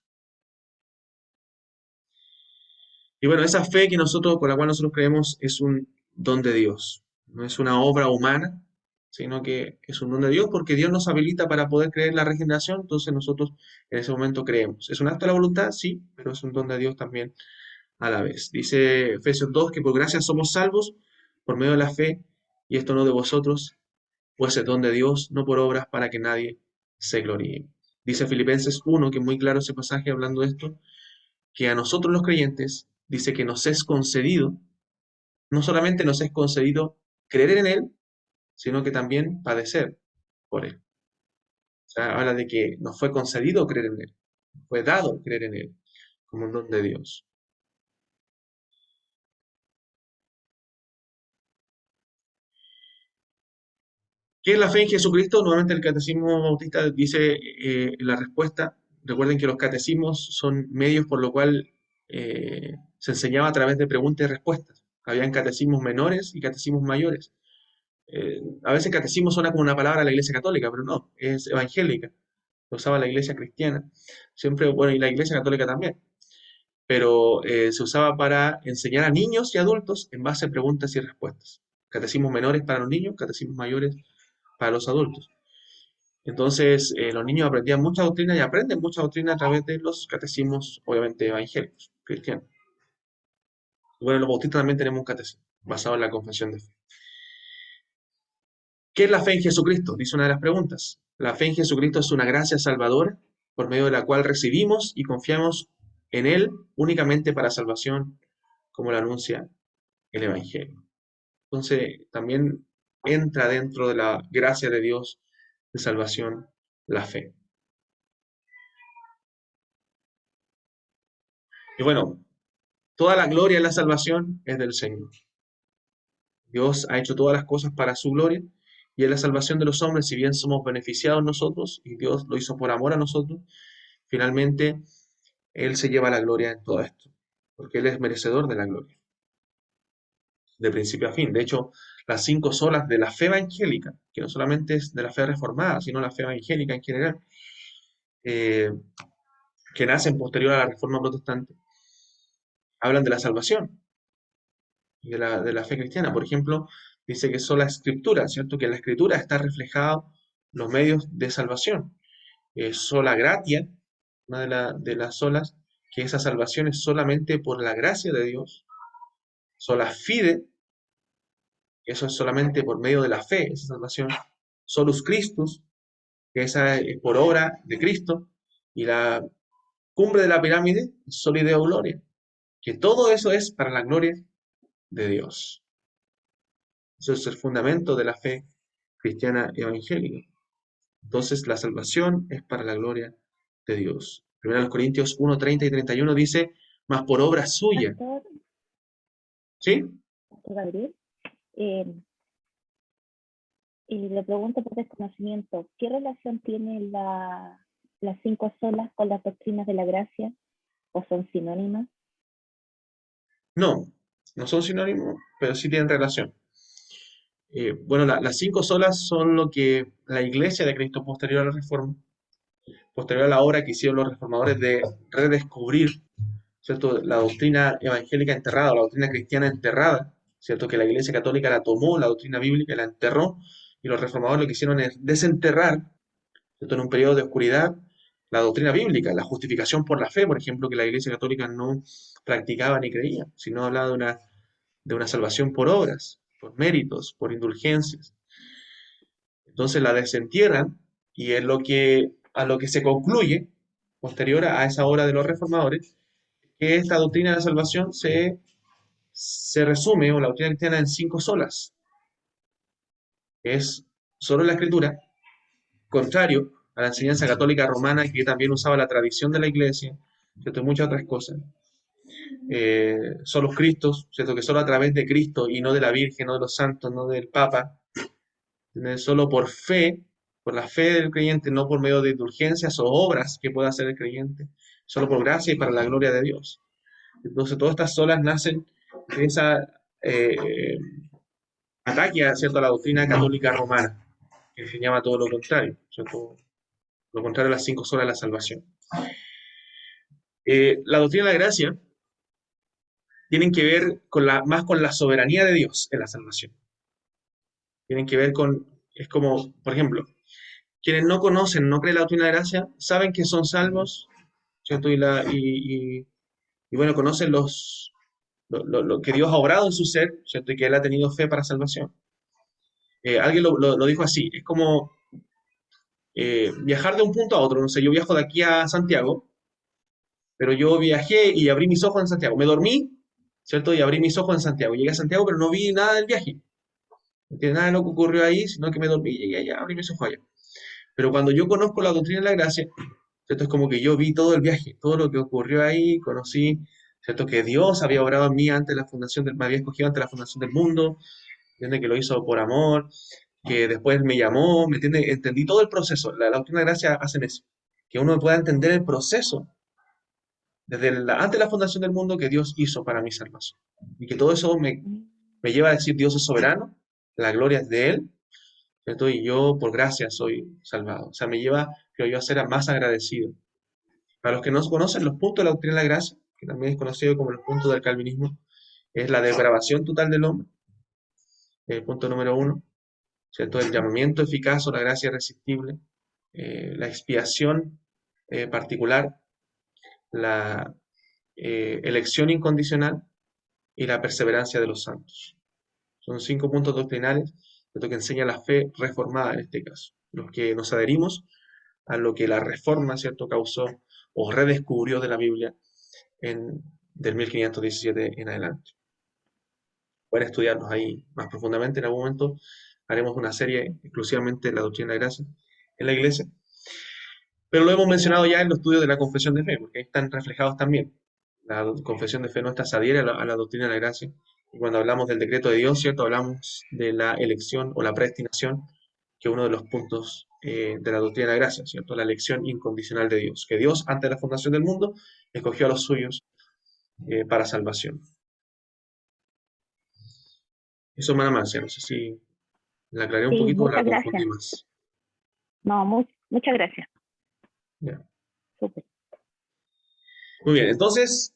Y bueno, esa fe que con la cual nosotros creemos es un don de Dios. No es una obra humana, sino que es un don de Dios porque Dios nos habilita para poder creer la regeneración, entonces nosotros en ese momento creemos. ¿Es un acto de la voluntad? Sí, pero es un don de Dios también a la vez. Dice Efesios 2 que por gracia somos salvos por medio de la fe, y esto no de vosotros, pues es don de Dios, no por obras para que nadie se gloríe. Dice Filipenses 1, que es muy claro ese pasaje hablando de esto, que a nosotros los creyentes dice que nos es concedido, no solamente nos es concedido creer en Él, sino que también padecer por Él. O sea, habla de que nos fue concedido creer en Él, fue dado creer en Él, como un don de Dios. ¿Qué es la fe en Jesucristo? Nuevamente el Catecismo Bautista dice la respuesta. Recuerden que los catecismos son medios por lo cual se enseñaba a través de preguntas y respuestas. Habían catecismos menores y catecismos mayores. A veces catecismo suena como una palabra de la Iglesia Católica, pero no, es evangélica. Lo usaba la Iglesia cristiana. Siempre, bueno, y la Iglesia Católica también. pero se usaba para enseñar a niños y adultos en base a preguntas y respuestas. Catecismos menores para los niños, catecismos mayores para los adultos. Entonces, los niños aprendían mucha doctrina y aprenden mucha doctrina a través de los catecismos, obviamente, evangélicos, cristianos. Y bueno, los bautistas también tenemos un catecismo basado en la confesión de fe. ¿Qué es la fe en Jesucristo? Dice una de las preguntas. La fe en Jesucristo es una gracia salvadora por medio de la cual recibimos y confiamos en Él únicamente para salvación, como lo anuncia el Evangelio. Entonces, también entra dentro de la gracia de Dios de salvación la fe. Y bueno, toda la gloria en la salvación es del Señor. Dios ha hecho todas las cosas para su gloria, y en la salvación de los hombres, si bien somos beneficiados nosotros, y Dios lo hizo por amor a nosotros, finalmente Él se lleva la gloria en todo esto, porque Él es merecedor de la gloria, de principio a fin. De hecho, las 5 solas de la fe evangélica, que no solamente es de la fe reformada, sino la fe evangélica en general, que nacen posterior a la Reforma Protestante, hablan de la salvación y de la fe cristiana. Por ejemplo, dice que sola escritura, ¿cierto? Que en la escritura está reflejado los medios de salvación. Sola gratia, una de las solas, que esa salvación es solamente por la gracia de Dios. Sola fide, eso es solamente por medio de la fe, esa salvación. Solus Christus, que esa es por obra de Cristo. Y la cumbre de la pirámide, Soli Deo Gloria, que todo eso es para la gloria de Dios. Eso es el fundamento de la fe cristiana evangélica. Entonces, la salvación es para la gloria de Dios. 1 Corintios 1, 30 y 31 dice, mas por obra suya. Pastor, ¿Sí? Pastor Gabriel, y le pregunto por desconocimiento, ¿qué relación tienen las 5 solas con las doctrinas de la gracia? ¿O son sinónimas? No, no son sinónimos, pero sí tienen relación. Bueno, las 5 solas son lo que la Iglesia de Cristo posterior a la Reforma, posterior a la obra que hicieron los reformadores de redescubrir, ¿cierto?, la doctrina evangélica enterrada, o la doctrina cristiana enterrada, ¿cierto?, que la Iglesia Católica la tomó, la doctrina bíblica, la enterró, y los reformadores lo que hicieron es desenterrar, ¿cierto?, en un periodo de oscuridad, la doctrina bíblica, la justificación por la fe, por ejemplo, que la Iglesia Católica no practicaba ni creía, sino hablaba de una salvación por obras, por méritos, por indulgencias. Entonces la desentierran, y es a lo que se concluye, posterior a esa obra de los reformadores, que esta doctrina de la salvación se resume, o la doctrina cristiana, en 5 solas. Es solo la Escritura, contrario a la enseñanza católica romana, que también usaba la tradición de la Iglesia, ¿cierto?, y muchas otras cosas. Solo Cristo, ¿cierto?, que solo a través de Cristo y no de la Virgen, no de los santos, no del Papa, solo por fe, por la fe del creyente, no por medio de indulgencias o obras que pueda hacer el creyente, solo por gracia y para la gloria de Dios. Entonces, todas estas solas nacen de esa ataque, ¿cierto?, a la doctrina católica romana, que enseñaba todo lo contrario, ¿cierto?, lo contrario a las 5 solas de la salvación. La doctrina de la gracia tienen que ver más con la soberanía de Dios en la salvación. Tienen que ver es como, por ejemplo, quienes no conocen, no creen la doctrina de gracia, saben que son salvos, ¿cierto? Y bueno, conocen lo que Dios ha obrado en su ser, ¿cierto? Y que Él ha tenido fe para salvación. Alguien lo dijo así, es como viajar de un punto a otro. No sé, yo viajo de aquí a Santiago, pero yo viajé y abrí mis ojos en Santiago. Me dormí, ¿cierto? Y abrí mis ojos en Santiago. Llegué a Santiago, pero no vi nada del viaje. No tiene nada de lo que ocurrió ahí, sino que me dormí, llegué allá, abrí mis ojos allá. Pero cuando yo conozco la doctrina de la gracia, ¿cierto?, es como que yo vi todo el viaje, todo lo que ocurrió ahí, conocí, ¿cierto?, que Dios había obrado en mí antes de la fundación me había escogido antes de la fundación del mundo, ¿entiende?, que lo hizo por amor, que después me llamó, ¿me entiende? Entendí todo el proceso. La doctrina de la gracia hace eso, que uno pueda entender el proceso desde antes de la fundación del mundo que Dios hizo para mi salvación. Y que todo eso me lleva a decir, Dios es soberano, la gloria es de Él, ¿cierto? Y yo por gracia soy salvado. O sea, me lleva, creo yo, a ser más agradecido. Para los que no conocen los puntos de la doctrina de la gracia, que también es conocido como el punto del calvinismo, es la depravación total del hombre, el punto número 1, ¿cierto? El llamamiento eficaz o la gracia irresistible, la expiación particular, la elección incondicional y la perseverancia de los santos. Son 5 puntos doctrinales de lo que enseña la fe reformada en este caso, los que nos adherimos a lo que la reforma, ¿cierto?, causó o redescubrió de la Biblia del 1517 en adelante. Pueden estudiarnos ahí más profundamente. En algún momento haremos una serie exclusivamente de la doctrina de la gracia en la iglesia. Pero lo hemos mencionado ya en los estudios de la confesión de fe, porque ahí están reflejados también. La confesión de fe nuestra se adhiere a la doctrina de la gracia. Y cuando hablamos del decreto de Dios, ¿cierto?, hablamos de la elección o la predestinación, que es uno de los puntos de la doctrina de la gracia, ¿cierto?, la elección incondicional de Dios. Que Dios, antes de la fundación del mundo, escogió a los suyos para salvación. Eso, hermana Marcia, no sé si la aclaré un Sí, poquito o la muchas confundí gracias. más. No, muchas gracias. Ya. Súper. Muy bien, entonces,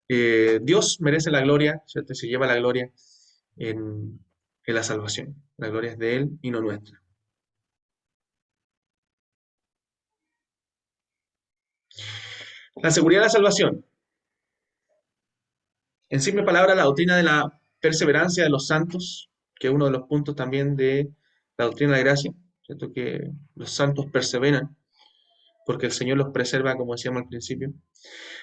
Dios merece la gloria, ¿cierto? Y se lleva la gloria en la salvación. La gloria es de Él y no nuestra. La seguridad de la salvación. En simple palabra, la doctrina de la perseverancia de los santos, que es uno de los puntos también de la doctrina de la gracia, ¿cierto? Que los santos perseveran porque el Señor los preserva, como decíamos al principio.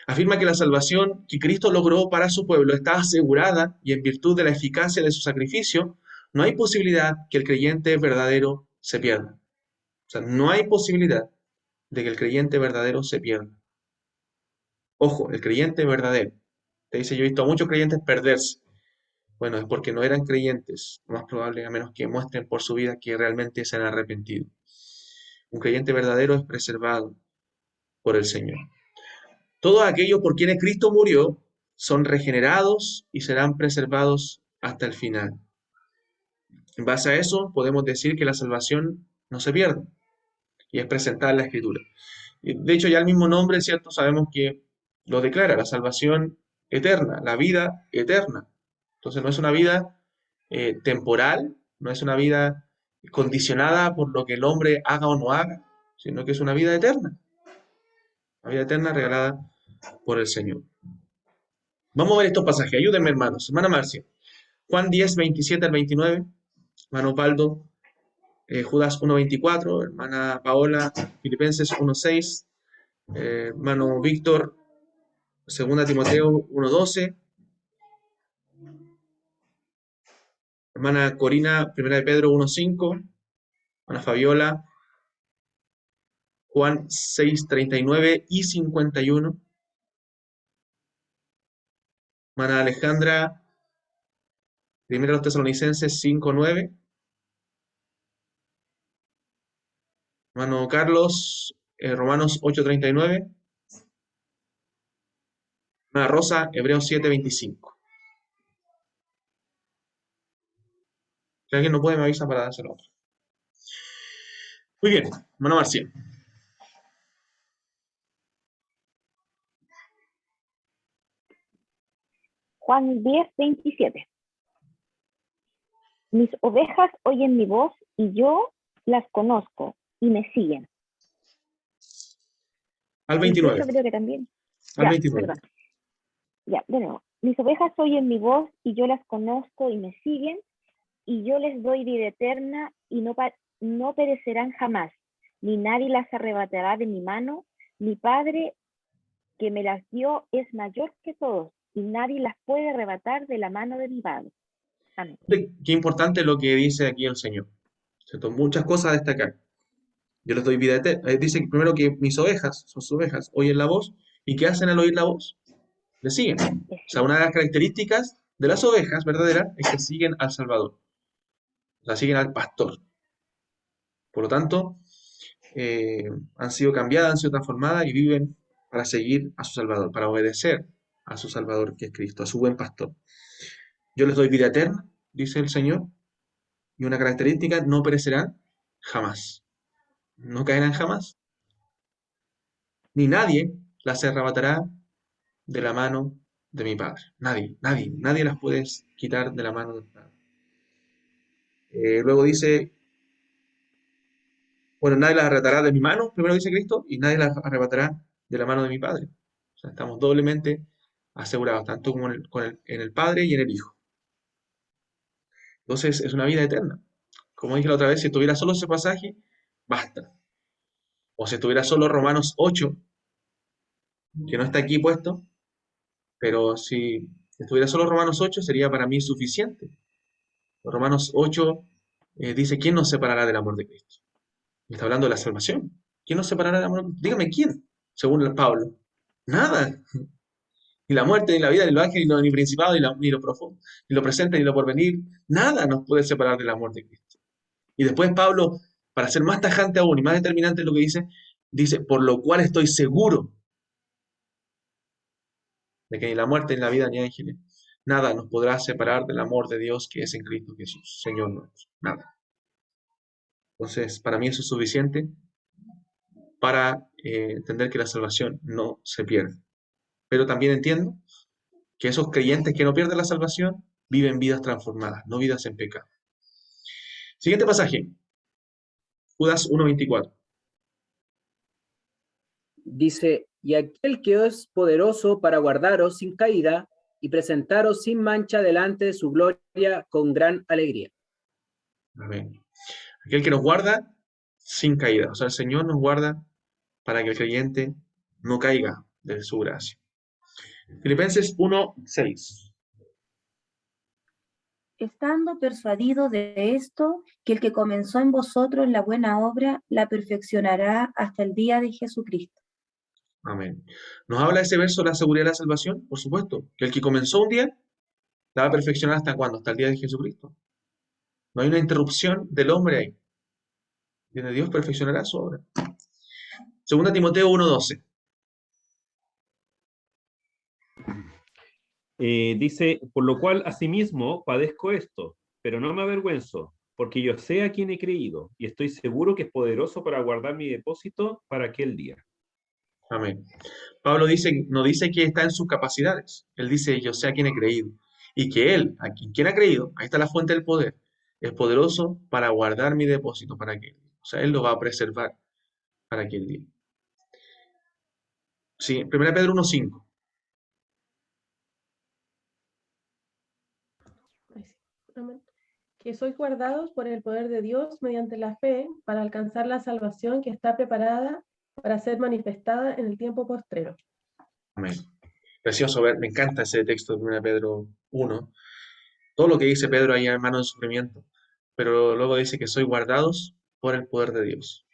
Afirma que la salvación que Cristo logró para su pueblo está asegurada y en virtud de la eficacia de su sacrificio, no hay posibilidad que el creyente verdadero se pierda. O sea, no hay posibilidad de que el creyente verdadero se pierda. Ojo, el creyente verdadero. Te dice, yo he visto a muchos creyentes perderse. Bueno, es porque no eran creyentes, lo más probable, a menos que muestren por su vida que realmente se han arrepentido. Un creyente verdadero es preservado por el Señor. Todos aquellos por quienes Cristo murió son regenerados y serán preservados hasta el final. En base a eso, podemos decir que la salvación no se pierde y es presentada en la Escritura. Y de hecho, ya el mismo nombre, ¿cierto? Sabemos que lo declara, la salvación eterna, la vida eterna. Entonces, no es una vida temporal, no es una vida condicionada por lo que el hombre haga o no haga, sino que es una vida eterna. La vida eterna regalada por el Señor. Vamos a ver estos pasajes. Ayúdenme, hermanos. Hermana Marcia. Juan 10, 27 al 29. Hermano Osvaldo, Judas 1:24. Hermana Paola, Filipenses 1:6. Hermano Víctor, 2 Timoteo 1:12. Hermana Corina, 1 de Pedro 1:5. Hermana Fabiola, Juan 6:39 y 51. Hermana Alejandra, 1 de los Tesalonicenses 5:9. Hermano Carlos, Romanos 8:39. Hermana Rosa, Hebreos 7:25. Si alguien no puede, me avisa para dárselo otro. Muy bien, hermano Marcia. Juan 10, 27. Mis ovejas oyen mi voz y yo las conozco y me siguen. Al 28 29. creo que también. Al Ya, 29. perdón. Ya, de nuevo. Mis ovejas oyen mi voz y yo las conozco y me siguen, y yo les doy vida eterna y no perecerán jamás, ni nadie las arrebatará de mi mano. Mi Padre que me las dio es mayor que todos, y nadie las puede arrebatar de la mano de mi Padre. Amén. Qué importante lo que dice aquí el Señor. ¿Cierto? Muchas cosas a destacar. Yo les doy vida eterna. Dice primero que mis ovejas, son sus ovejas, oyen la voz. ¿Y qué hacen al oír la voz? Le siguen. O sea, una de las características de las ovejas verdaderas es que siguen al Salvador. O sea, siguen al pastor. Por lo tanto, han sido cambiadas, han sido transformadas y viven para seguir a su Salvador, para obedecer a su Salvador, que es Cristo, a su buen pastor. Yo les doy vida eterna, dice el Señor, y una característica, no perecerán jamás. No caerán jamás. Ni nadie las arrebatará de la mano de mi Padre. Nadie las puede quitar de la mano del Padre. Luego dice, bueno, nadie las arrebatará de mi mano, primero dice Cristo, y nadie las arrebatará de la mano de mi Padre. O sea, estamos doblemente asegurados, tanto como en el Padre y en el Hijo. Entonces, es una vida eterna. Como dije la otra vez, si estuviera solo ese pasaje, basta. O si estuviera solo Romanos 8, que no está aquí puesto, pero si estuviera solo Romanos 8, sería para mí suficiente. Romanos 8 dice, ¿quién nos separará del amor de Cristo? Y está hablando de la salvación. ¿Quién nos separará del amor de Cristo? Dígame, ¿quién? Según Pablo. Nada. Ni la muerte, ni la vida, ni lo ángel, ni principado, ni lo profundo, ni lo presente, ni lo porvenir. Nada nos puede separar del amor de Cristo. Y después Pablo, para ser más tajante aún y más determinante en lo que dice, por lo cual estoy seguro de que ni la muerte, ni la vida, ni ángeles, nada nos podrá separar del amor de Dios que es en Cristo Jesús, Señor nuestro. Nada. Entonces, para mí eso es suficiente para entender que la salvación no se pierde. Pero también entiendo que esos creyentes que no pierden la salvación viven vidas transformadas, no vidas en pecado. Siguiente pasaje, Judas 1:24. Dice, y aquel que es poderoso para guardaros sin caída y presentaros sin mancha delante de su gloria con gran alegría. Amén. Aquel que nos guarda sin caída. O sea, el Señor nos guarda para que el creyente no caiga de su gracia. Filipenses 1:6. Estando persuadido de esto, que el que comenzó en vosotros la buena obra, la perfeccionará hasta el día de Jesucristo. Amén. ¿Nos habla ese verso de la seguridad de la salvación? Por supuesto. Que el que comenzó un día, la va a perfeccionar ¿hasta cuándo? Hasta el día de Jesucristo. No hay una interrupción del hombre ahí. Donde Dios perfeccionará su obra. 2 Timoteo 1:12. Dice, por lo cual asimismo padezco esto, pero no me avergüenzo, porque yo sé a quién he creído, y estoy seguro que es poderoso para guardar mi depósito para aquel día. Amén. Pablo no dice que está en sus capacidades. Él dice, yo sé a quién he creído. Y que él, a quien ha creído, ahí está la fuente del poder, es poderoso para guardar mi depósito para aquel día. O sea, él lo va a preservar para aquel día. Sí, 1 Pedro 1:5. Amén. Que sois guardados por el poder de Dios mediante la fe para alcanzar la salvación que está preparada para ser manifestada en el tiempo postrero. Amén. Precioso ver, me encanta ese texto de 1 Pedro 1. Todo lo que dice Pedro ahí, hermano, de sufrimiento. Pero luego dice que sois guardados por el poder de Dios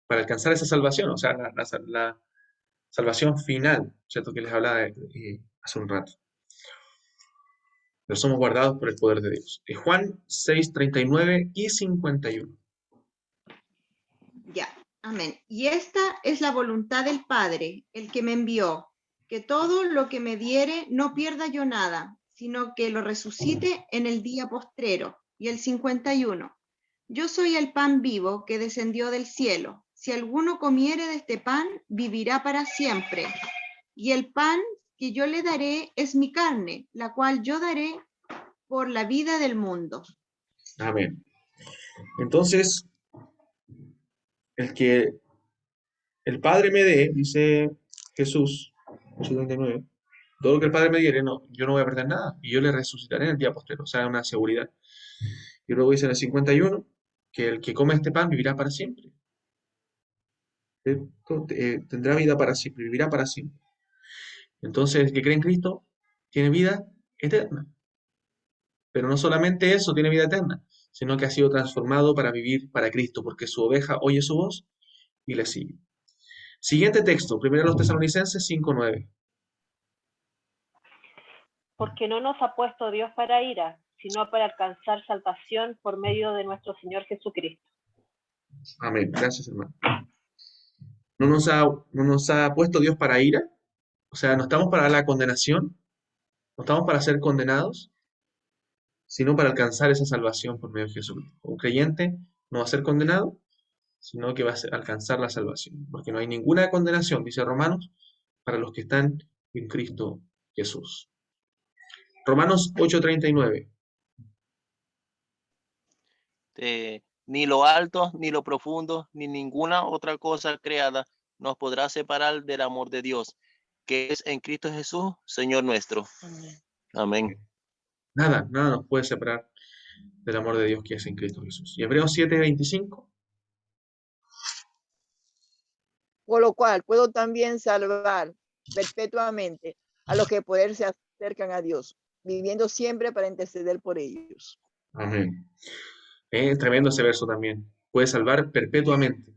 para alcanzar esa salvación, o sea, la salvación final, ¿cierto? Que les hablaba hace un rato. Pero somos guardados por el poder de Dios. Juan 6:39 y 51. Ya, amén. Y esta es la voluntad del Padre, el que me envió, que todo lo que me diere no pierda yo nada, sino que lo resucite en el día postrero. Y el 51. Yo soy el pan vivo que descendió del cielo. Si alguno comiere de este pan, vivirá para siempre. Y el pan que yo le daré es mi carne, la cual yo daré por la vida del mundo. Amén. Entonces, el que el Padre me dé, dice Jesús, 8:39, todo lo que el Padre me diere, no, yo no voy a perder nada, y yo le resucitaré en el día posterior, o sea, una seguridad. Y luego dice en el 51, que el que come este pan vivirá para siempre. Tendrá vida para siempre, vivirá para siempre. Entonces, el que cree en Cristo tiene vida eterna. Pero no solamente eso tiene vida eterna, sino que ha sido transformado para vivir para Cristo, porque su oveja oye su voz y le sigue. Siguiente texto, 1 Tesalonicenses 5:9. Porque no nos ha puesto Dios para ira, sino para alcanzar salvación por medio de nuestro Señor Jesucristo. Amén. Gracias, hermano. No nos ha puesto Dios para ira, o sea, no estamos para la condenación, no estamos para ser condenados, sino para alcanzar esa salvación por medio de Jesucristo. Un creyente no va a ser condenado, sino que va a alcanzar la salvación, porque no hay ninguna condenación, dice Romanos, para los que están en Cristo Jesús. Romanos 8:39. Ni lo alto, ni lo profundo, ni ninguna otra cosa creada nos podrá separar del amor de Dios, que es en Cristo Jesús, Señor nuestro. Amén. Nada nos puede separar del amor de Dios que es en Cristo Jesús. Y Hebreos 7:25. Por lo cual puedo también salvar perpetuamente a los que por él se acercan a Dios, viviendo siempre para interceder por ellos. Amén. Es tremendo ese verso también. Puede salvar perpetuamente.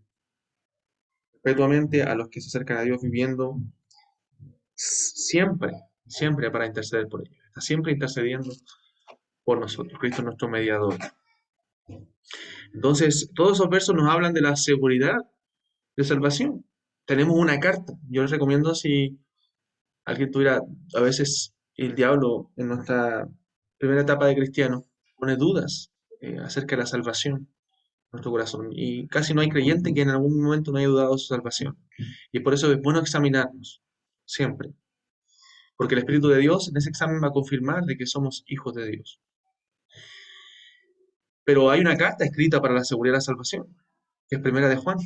Perpetuamente a los que se acercan a Dios, viviendo siempre para interceder por ellos. Está siempre intercediendo por nosotros. Cristo es nuestro mediador. Entonces, todos esos versos nos hablan de la seguridad de salvación. Tenemos una carta. Yo les recomiendo, si alguien tuviera, a veces el diablo en nuestra primera etapa de cristiano pone dudas acerca de la salvación en nuestro corazón. Y casi no hay creyente que en algún momento no haya dudado de su salvación. Y por eso es bueno examinarnos siempre. Porque el Espíritu de Dios en ese examen va a confirmar de que somos hijos de Dios. Pero hay una carta escrita para la seguridad de la salvación, que es Primera de Juan.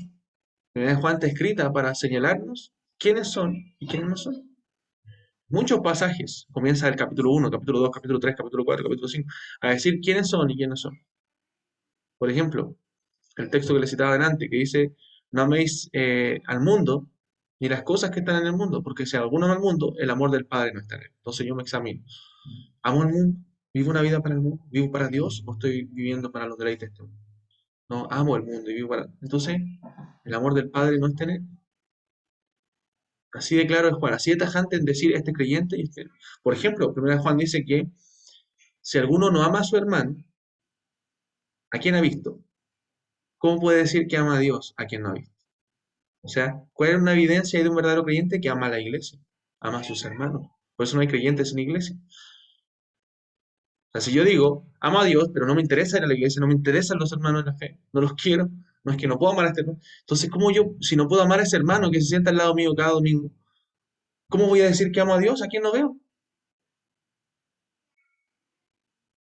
Primera de Juan está escrita para señalarnos quiénes son y quiénes no son. Muchos pasajes, comienza el capítulo 1, capítulo 2, capítulo 3, capítulo 4, capítulo 5, a decir quiénes son y quiénes son. Por ejemplo, el texto que les citaba adelante, que dice, no améis al mundo ni las cosas que están en el mundo, porque si alguno ama al mundo, el amor del Padre no está en él. Entonces yo me examino. ¿Amo al mundo? ¿Vivo una vida para el mundo? ¿Vivo para Dios o estoy viviendo para los deleites de este mundo? No, amo el mundo y vivo para... Entonces, el amor del Padre no está en él. Así de claro es Juan, así de tajante en decir este creyente y este... Por ejemplo, primera Juan dice que si alguno no ama a su hermano, ¿a quién ha visto? ¿Cómo puede decir que ama a Dios a quien no ha visto? O sea, ¿cuál es una evidencia de un verdadero creyente que ama a la iglesia? Ama a sus hermanos. Por eso no hay creyentes en la iglesia. O sea, si yo digo, amo a Dios, pero no me interesa ir a la iglesia, no me interesan los hermanos de la fe, no los quiero, no es que no puedo amar a este hermano. Entonces, ¿cómo yo, si no puedo amar a ese hermano que se sienta al lado mío cada domingo, cómo voy a decir que amo a Dios a quien no veo?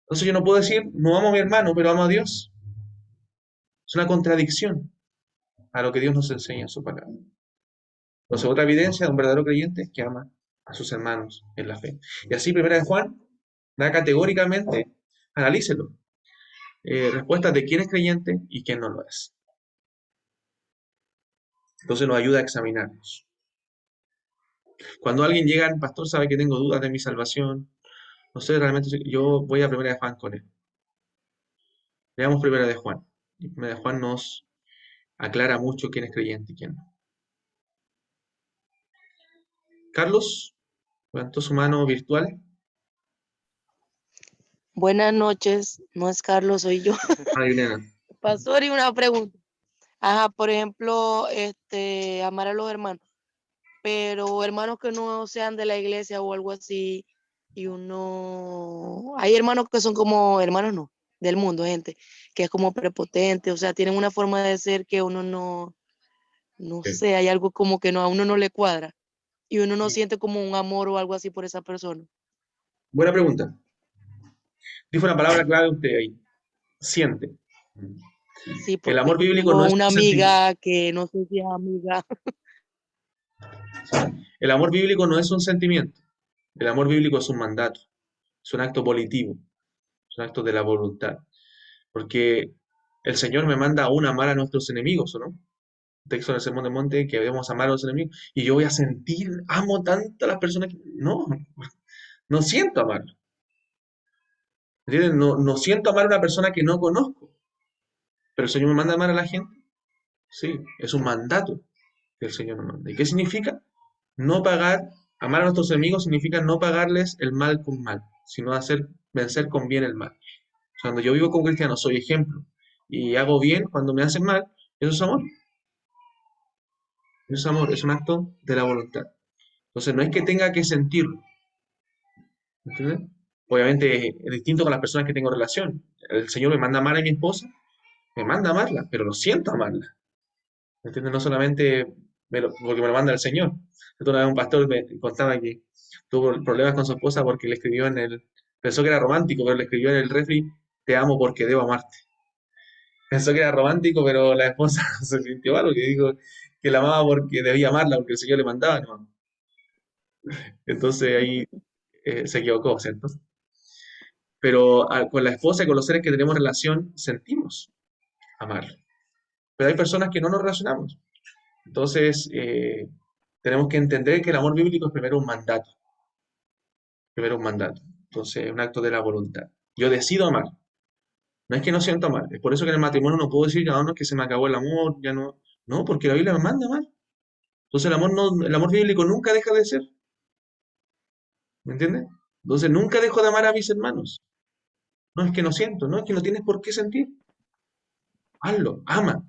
Entonces yo no puedo decir, no amo a mi hermano, pero amo a Dios. Es una contradicción a lo que Dios nos enseña en su palabra. Entonces, otra evidencia de un verdadero creyente es que ama a sus hermanos en la fe. Y así, primera de Juan, da categóricamente, analícelo, respuestas de quién es creyente y quién no lo es. Entonces nos ayuda a examinarnos. Cuando alguien llega, el pastor sabe que tengo dudas de mi salvación, no sé, realmente yo voy a primera de Juan con él. Leamos primera de Juan. Y primera de Juan nos aclara mucho quién es creyente y quién no. Carlos, levantó su mano virtual. Buenas noches, no es Carlos, soy yo. Elena. Pastor, y una pregunta. Ajá, por ejemplo, amar a los hermanos, pero hermanos que no sean de la iglesia o algo así, y uno, hay hermanos que son como, hermanos no, del mundo, gente, que es como prepotente, o sea, tienen una forma de ser que uno no Sí. sé, hay algo como que no, a uno no le cuadra, y uno no siente como un amor o algo así por esa persona. Buena pregunta. Dijo una palabra clave usted ahí. Siente. Sí, El amor porque bíblico no tengo es una un sentimiento. amiga que no sé si es amiga. El amor bíblico no es un sentimiento. El amor bíblico es un mandato. Es un acto volitivo. Es un acto de la voluntad. Porque el Señor me manda aún amar a nuestros enemigos, ¿o no? Texto en el Sermón del Monte que debemos amar a los enemigos. Y yo voy a sentir, amo tanto a las personas que... No siento amarlo. ¿Entienden? No siento amar a una persona que no conozco. Pero el Señor me manda a amar a la gente. Sí, es un mandato que el Señor nos manda. ¿Y qué significa? No pagar, amar a nuestros enemigos significa no pagarles el mal con mal, sino vencer con bien el mal. Cuando yo vivo como cristiano, soy ejemplo y hago bien cuando me hacen mal, eso es amor. Eso es amor, es un acto de la voluntad. Entonces no es que tenga que sentirlo. ¿Entiendes? Obviamente es distinto con las personas que tengo relación. El Señor me manda a amar a mi esposa, me manda a amarla, pero lo siento amarla. ¿Entiendes? No solamente porque me lo manda el Señor. Una vez un pastor me contaba que tuvo problemas con su esposa porque le escribió pensó que era romántico, pero le escribió en el refri, te amo porque debo amarte. Pensó que era romántico, pero la esposa se sintió mal porque dijo que la amaba porque debía amarla, porque el Señor le mandaba, ¿no? Entonces ahí se equivocó, ¿cierto? Pero con la esposa y con los seres que tenemos relación, sentimos amarlo. Pero hay personas que no nos relacionamos. Entonces, tenemos que entender que el amor bíblico es primero un mandato. Primero un mandato. Entonces, es un acto de la voluntad. Yo decido amar. No es que no siento amar. Es por eso que en el matrimonio no puedo decir, no, no es que se me acabó el amor, ya no. No, porque la Biblia me manda a amar. Entonces, el amor bíblico nunca deja de ser. ¿Me entiendes? Entonces, nunca dejo de amar a mis hermanos. No es que no siento, no es que no tienes por qué sentir. Hazlo, ama,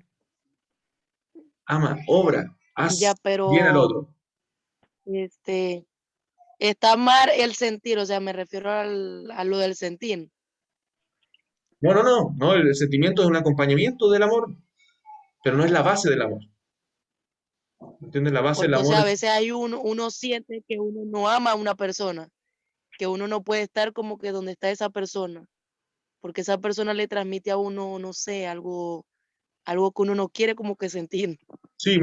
obra, haz Ya, bien al pero otro. está mal el sentir, o sea, me refiero a lo del sentir. No, el sentimiento es un acompañamiento del amor, pero no es la base del amor. ¿Entiendes? La base del Porque, o amor sea, a es... veces uno siente que uno no ama a una persona, que uno no puede estar como que donde está esa persona, porque esa persona le transmite a uno, no sé, algo que uno no quiere como que sentir. Sí,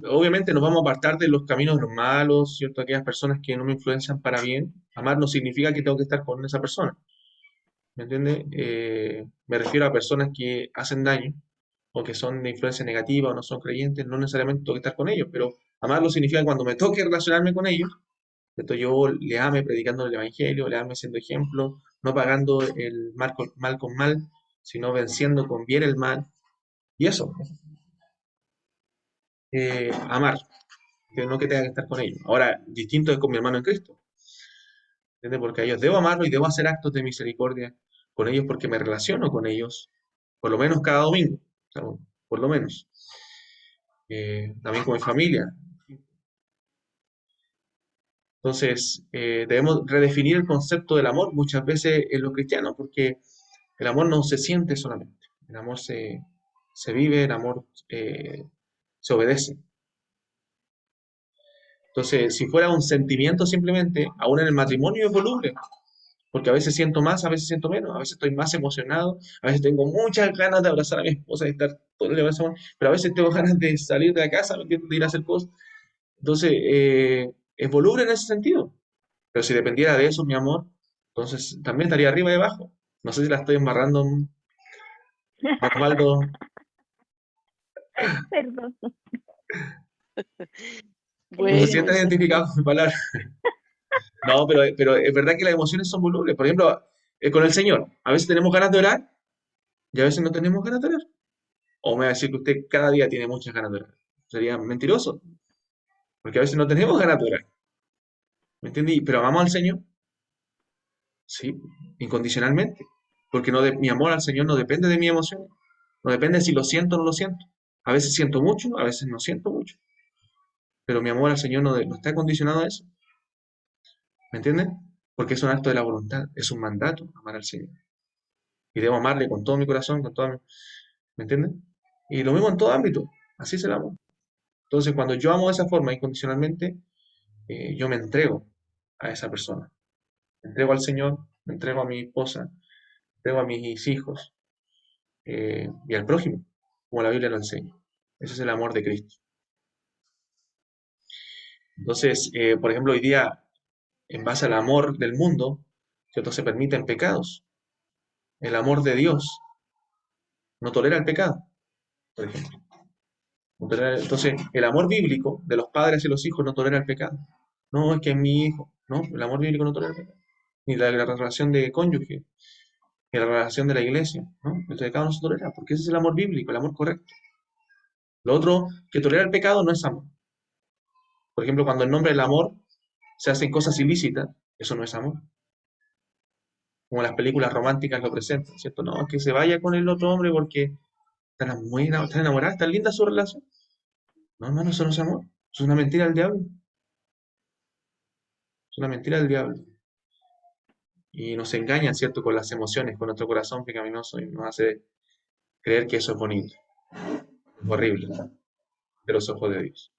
obviamente nos vamos a apartar de los caminos de los malos, ¿cierto? Aquellas personas que no me influencian para bien. Amar no significa que tengo que estar con esa persona. ¿Me entiendes? Me refiero a personas que hacen daño o que son de influencia negativa o no son creyentes, no necesariamente tengo que estar con ellos, pero amarlo significa que cuando me toque relacionarme con ellos, ¿cierto? Yo le ame predicando el evangelio, le ame siendo ejemplo, no pagando el mal con mal, sino venciendo con bien el mal. Y eso, amar, que no que tenga que estar con ellos. Ahora, distinto es con mi hermano en Cristo, ¿entiendes? Porque a ellos debo amarlos y debo hacer actos de misericordia con ellos porque me relaciono con ellos, por lo menos cada domingo, o sea, por lo menos. También con mi familia. Entonces, debemos redefinir el concepto del amor muchas veces en los cristianos, porque el amor no se siente solamente, el amor se vive, el amor se obedece. Entonces, si fuera un sentimiento simplemente, aún en el matrimonio es voluble, porque a veces siento más, a veces siento menos, a veces estoy más emocionado, a veces tengo muchas ganas de abrazar a mi esposa y estar todo el día abrazado, pero a veces tengo ganas de salir de la casa, ¿me entiendes? De ir a hacer cosas. Entonces, es voluble en ese sentido. Pero si dependiera de eso, mi amor, entonces también estaría arriba y abajo. No sé si la estoy embarrando, Osvaldo. Perdón. No se Bueno, sienten identificados con mi palabra. No, pero es verdad que las emociones son volubles. Por ejemplo, con el Señor, a veces tenemos ganas de orar y a veces no tenemos ganas de orar. O me va a decir que usted cada día tiene muchas ganas de orar. Sería mentiroso, porque a veces no tenemos ganas de orar. ¿Me entiende? Pero amamos al Señor, sí, incondicionalmente. Porque mi amor al Señor no depende de mi emoción. No depende si lo siento o no lo siento. A veces siento mucho, a veces no siento mucho. Pero mi amor al Señor no está condicionado a eso. ¿Me entiendes? Porque es un acto de la voluntad, es un mandato amar al Señor. Y debo amarle con todo mi corazón, con toda mi... ¿Me entiendes? Y lo mismo en todo ámbito. Así es el amor. Entonces, cuando yo amo de esa forma incondicionalmente, yo me entrego a esa persona. Me entrego al Señor, me entrego a mi esposa, me entrego a mis hijos y al prójimo, como la Biblia lo enseña. Ese es el amor de Cristo. Entonces, por ejemplo, hoy día, en base al amor del mundo, que otros se permiten pecados. El amor de Dios no tolera el pecado, por ejemplo. Entonces, el amor bíblico de los padres y los hijos no tolera el pecado. No, es que es mi hijo. No, el amor bíblico no tolera el pecado. Ni la relación de cónyuge, ni la relación de la iglesia. ¿No? El pecado no se tolera, porque ese es el amor bíblico, el amor correcto. Lo otro, que tolera el pecado no es amor. Por ejemplo, cuando en nombre del amor se hacen cosas ilícitas, eso no es amor. Como las películas románticas lo presentan, ¿cierto? No, que se vaya con el otro hombre porque están enamoradas, está linda su relación. No, hermano, eso no es amor. Eso es una mentira del diablo. Es una mentira del diablo. Y nos engañan, ¿cierto? Con las emociones, con nuestro corazón pecaminoso y nos hace creer que eso es bonito. Es horrible de los ojos de Dios.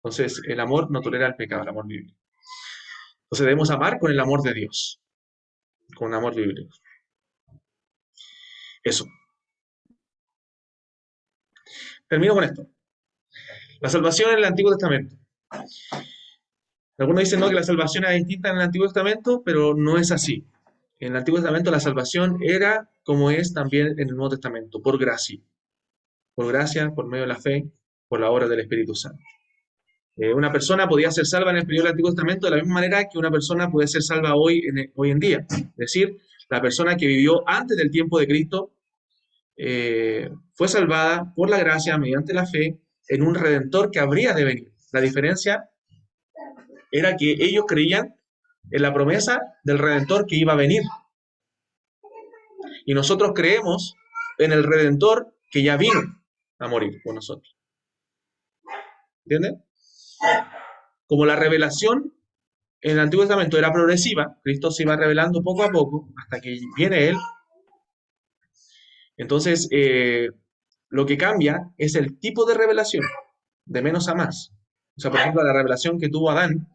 Entonces, el amor no tolera el pecado, el amor bíblico. Entonces, debemos amar con el amor de Dios, con amor bíblico. Eso. Termino con esto. La salvación en el Antiguo Testamento. Algunos dicen no, que la salvación era distinta en el Antiguo Testamento, pero no es así. En el Antiguo Testamento la salvación era como es también en el Nuevo Testamento, por gracia. Por gracia, por medio de la fe, por la obra del Espíritu Santo. Una persona podía ser salva en el periodo del Antiguo Testamento de la misma manera que una persona puede ser salva hoy en día. Es decir, la persona que vivió antes del tiempo de Cristo fue salvada por la gracia mediante la fe en un Redentor que habría de venir. La diferencia era que ellos creían en la promesa del Redentor que iba a venir. Y nosotros creemos en el Redentor que ya vino a morir por nosotros. ¿Entienden? Como la revelación en el Antiguo Testamento era progresiva, Cristo se iba revelando poco a poco hasta que viene Él. Entonces, lo que cambia es el tipo de revelación, de menos a más. O sea, por ejemplo, la revelación que tuvo Adán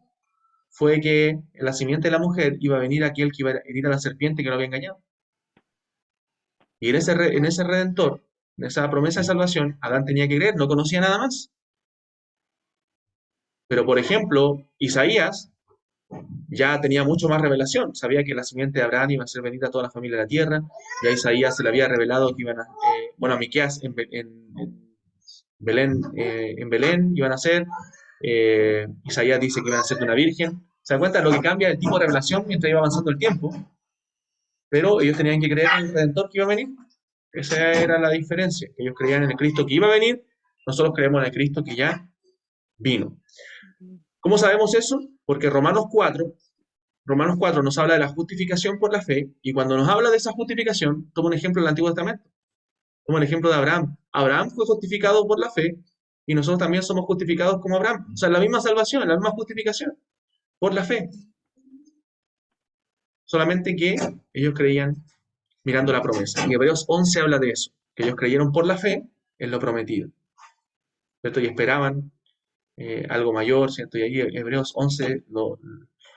fue que en la simiente de la mujer iba a venir aquel que iba a herir a la serpiente que lo había engañado. Y en ese Redentor, en esa promesa de salvación, Adán tenía que creer, no conocía nada más. Pero, por ejemplo, Isaías ya tenía mucho más revelación. Sabía que la simiente de Abraham iba a ser bendita a toda la familia de la tierra. Ya a Isaías se le había revelado que iban a... a Miqueas en Belén iban a ser. Isaías dice que iban a ser de una virgen. ¿Se dan cuenta? Lo que cambia el tipo de revelación mientras iba avanzando el tiempo. Pero ellos tenían que creer en el Redentor que iba a venir. Esa era la diferencia. Ellos creían en el Cristo que iba a venir. Nosotros creemos en el Cristo que ya vino. ¿Cómo sabemos eso? Porque Romanos 4 nos habla de la justificación por la fe, y cuando nos habla de esa justificación, toma un ejemplo del Antiguo Testamento. Toma el ejemplo de Abraham. Abraham fue justificado por la fe, y nosotros también somos justificados como Abraham. O sea, la misma salvación, la misma justificación, por la fe. Solamente que ellos creían mirando la promesa. Y Hebreos 11 habla de eso, que ellos creyeron por la fe en lo prometido, ¿cierto? Y esperaban algo mayor, ¿cierto? Y ahí Hebreos 11 lo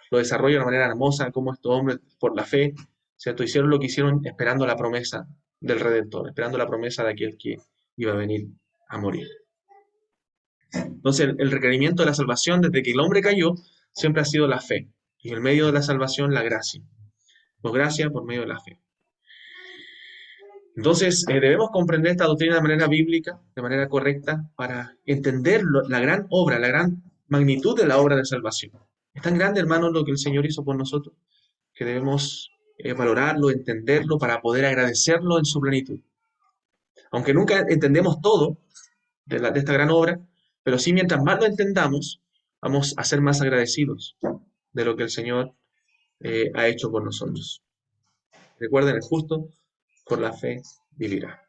desarrolla de una manera hermosa, cómo estos hombres, por la fe, ¿cierto? Hicieron lo que hicieron esperando la promesa del Redentor, esperando la promesa de aquel que iba a venir a morir. Entonces, el requerimiento de la salvación desde que el hombre cayó siempre ha sido la fe, y en el medio de la salvación la gracia. Por gracia, por medio de la fe. Entonces, debemos comprender esta doctrina de manera bíblica, de manera correcta, para entender la gran obra, la gran magnitud de la obra de salvación. Es tan grande, hermanos, lo que el Señor hizo por nosotros, que debemos valorarlo, entenderlo, para poder agradecerlo en su plenitud. Aunque nunca entendemos todo de esta gran obra, pero sí, mientras más lo entendamos, vamos a ser más agradecidos de lo que el Señor ha hecho por nosotros. Recuerden, el justo por la fe vivirá.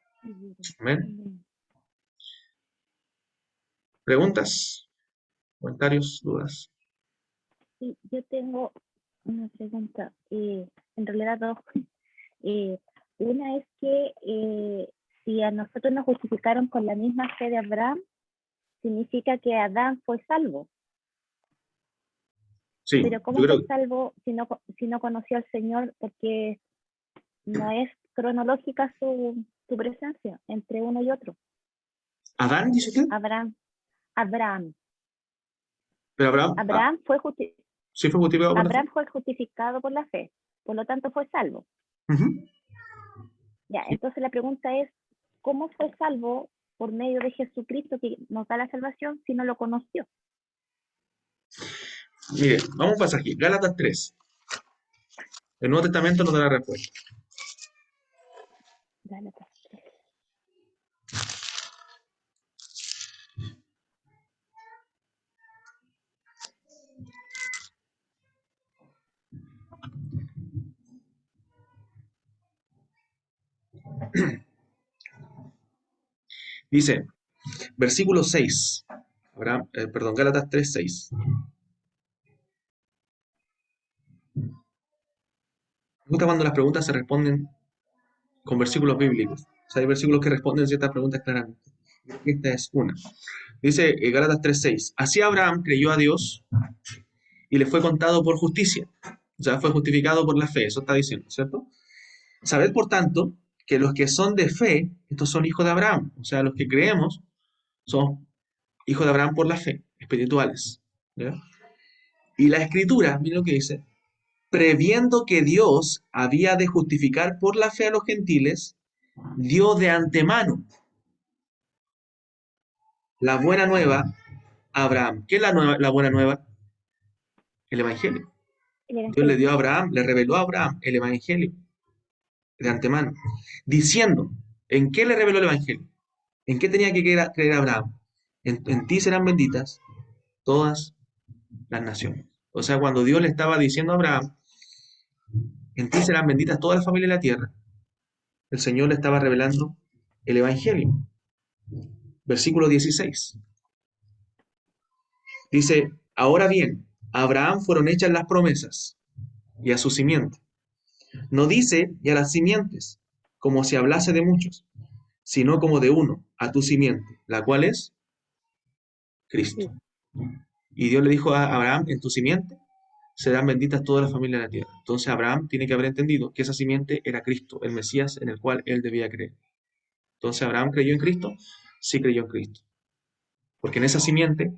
Amén. ¿Preguntas? ¿Comentarios? ¿Dudas? Sí, yo tengo una pregunta, en realidad dos. Una es que si a nosotros nos justificaron con la misma fe de Abraham, significa que Adán fue salvo. Sí, pero ¿cómo fue salvo si no conoció al Señor? Porque no es cronológica su presencia entre uno y otro. ¿Adán, dice usted? Abraham. Pero Abraham fue justificado. Sí, fue justificado por Abraham la fe. fue justificado por la fe, por lo tanto fue salvo. Ya, entonces la pregunta es, ¿cómo fue salvo por medio de Jesucristo que nos da la salvación si no lo conoció? Mire, vamos a un pasaje, Gálatas 3. El Nuevo Testamento nos da la respuesta. Gálatas 3. Dice, versículo 6. Gálatas 3, 6. Me gusta cuando las preguntas se responden con versículos bíblicos. O sea, hay versículos que responden ciertas preguntas claramente. Esta es una. Dice Gálatas 3:6, así Abraham creyó a Dios y le fue contado por justicia. O sea, fue justificado por la fe, eso está diciendo, ¿cierto? Sabed, por tanto, que los que son de fe, estos son hijos de Abraham. O sea, los que creemos son hijos de Abraham por la fe, espirituales. ¿Ya? Y la Escritura, mira lo que dice, previendo que Dios había de justificar por la fe a los gentiles, dio de antemano la buena nueva a Abraham. ¿Qué es la buena nueva? El Evangelio. Dios le dio a Abraham, le reveló a Abraham el Evangelio de antemano, diciendo, ¿en qué le reveló el Evangelio? ¿En qué tenía que creer Abraham? En ti serán benditas todas las naciones. O sea, cuando Dios le estaba diciendo a Abraham, en ti serán benditas todas las familias de la tierra, el Señor le estaba revelando el Evangelio. Versículo 16. Dice, ahora bien, a Abraham fueron hechas las promesas y a su simiente. No dice y a las simientes, como si hablase de muchos, sino como de uno, a tu simiente, la cual es Cristo. Y Dios le dijo a Abraham, en tu simiente serán benditas todas las familias de la tierra. Entonces Abraham tiene que haber entendido que esa simiente era Cristo, el Mesías en el cual él debía creer. Entonces Abraham creyó en Cristo, sí creyó en Cristo. Porque en esa simiente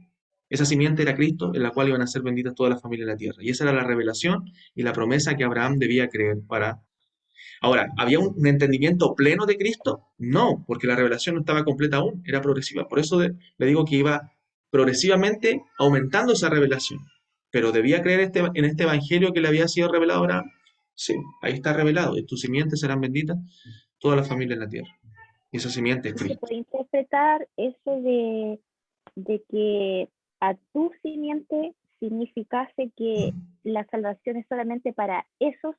era Cristo, en la cual iban a ser benditas todas las familias de la tierra. Y esa era la revelación y la promesa que Abraham debía creer para... Ahora, ¿había un entendimiento pleno de Cristo? No, porque la revelación no estaba completa aún, era progresiva. Por eso le digo que iba progresivamente aumentando esa revelación. Pero debía creer en este evangelio que le había sido revelado a Abraham. Sí, ahí está revelado. En tus simientes serán benditas todas las familias en la tierra. Y esa simiente es ¿Se Cristo. puede interpretar eso de que a tu simiente significase que la salvación es solamente para esos,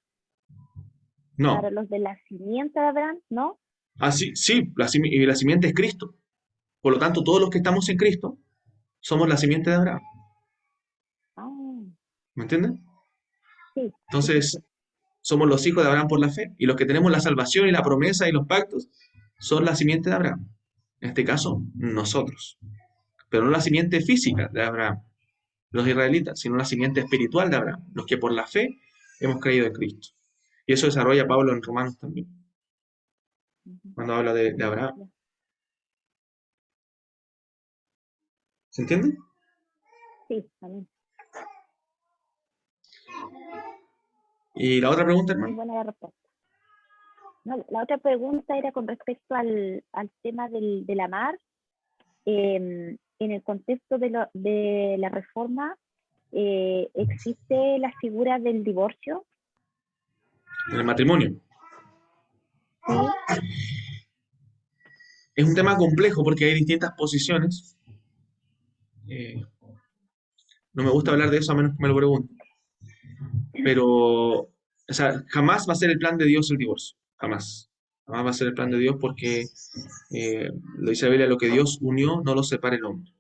No. para los de la simiente de Abraham, ¿no? Ah, sí, la simiente es Cristo. Por lo tanto, todos los que estamos en Cristo somos la simiente de Abraham. ¿Me entienden? Sí. Entonces, somos los hijos de Abraham por la fe. Y los que tenemos la salvación y la promesa y los pactos son la simiente de Abraham. En este caso, nosotros. Pero no la simiente física de Abraham, los israelitas, sino la simiente espiritual de Abraham, los que por la fe hemos creído en Cristo. Y eso desarrolla Pablo en Romanos también, cuando habla de Abraham. ¿Se entiende? Sí, también. ¿Y la otra pregunta, Muy hermano? buena la respuesta. No, la otra pregunta era con respecto al tema del amar. En el contexto de la reforma, ¿existe la figura del divorcio? En el matrimonio. Sí. Es un tema complejo porque hay distintas posiciones. No me gusta hablar de eso a menos que me lo pregunten. Pero, o sea, jamás va a ser el plan de Dios el divorcio. Jamás. Jamás va a ser el plan de Dios porque, lo dice la Biblia, lo que Dios unió no lo separa el hombre.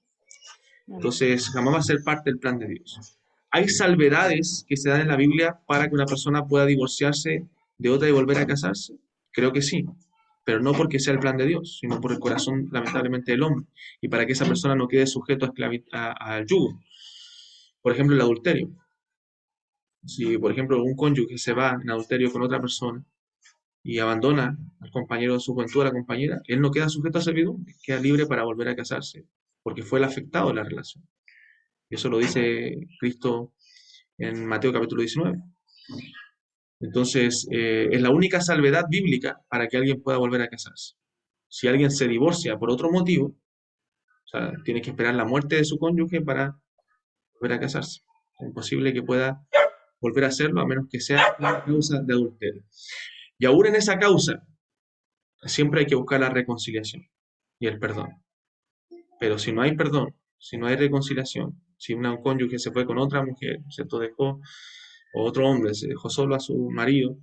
Entonces, jamás va a ser parte del plan de Dios. ¿Hay salvedades que se dan en la Biblia para que una persona pueda divorciarse de otra y volver a casarse? Creo que sí, pero no porque sea el plan de Dios, sino por el corazón, lamentablemente, del hombre, y para que esa persona no quede sujeto al yugo. Por ejemplo, el adulterio. Si, por ejemplo, un cónyuge se va en adulterio con otra persona y abandona al compañero de su juventud, a la compañera, él no queda sujeto a servidumbre, queda libre para volver a casarse, porque fue el afectado de la relación. Eso lo dice Cristo en Mateo capítulo 19. Entonces, es la única salvedad bíblica para que alguien pueda volver a casarse. Si alguien se divorcia por otro motivo, o sea, tiene que esperar la muerte de su cónyuge para volver a casarse. Es imposible que pueda volver a hacerlo a menos que sea una causa de adulterio. Y aún en esa causa, siempre hay que buscar la reconciliación y el perdón. Pero si no hay perdón, si no hay reconciliación, si un cónyuge se fue con otra mujer, ¿cierto? Dejó, o otro hombre se dejó solo a su marido,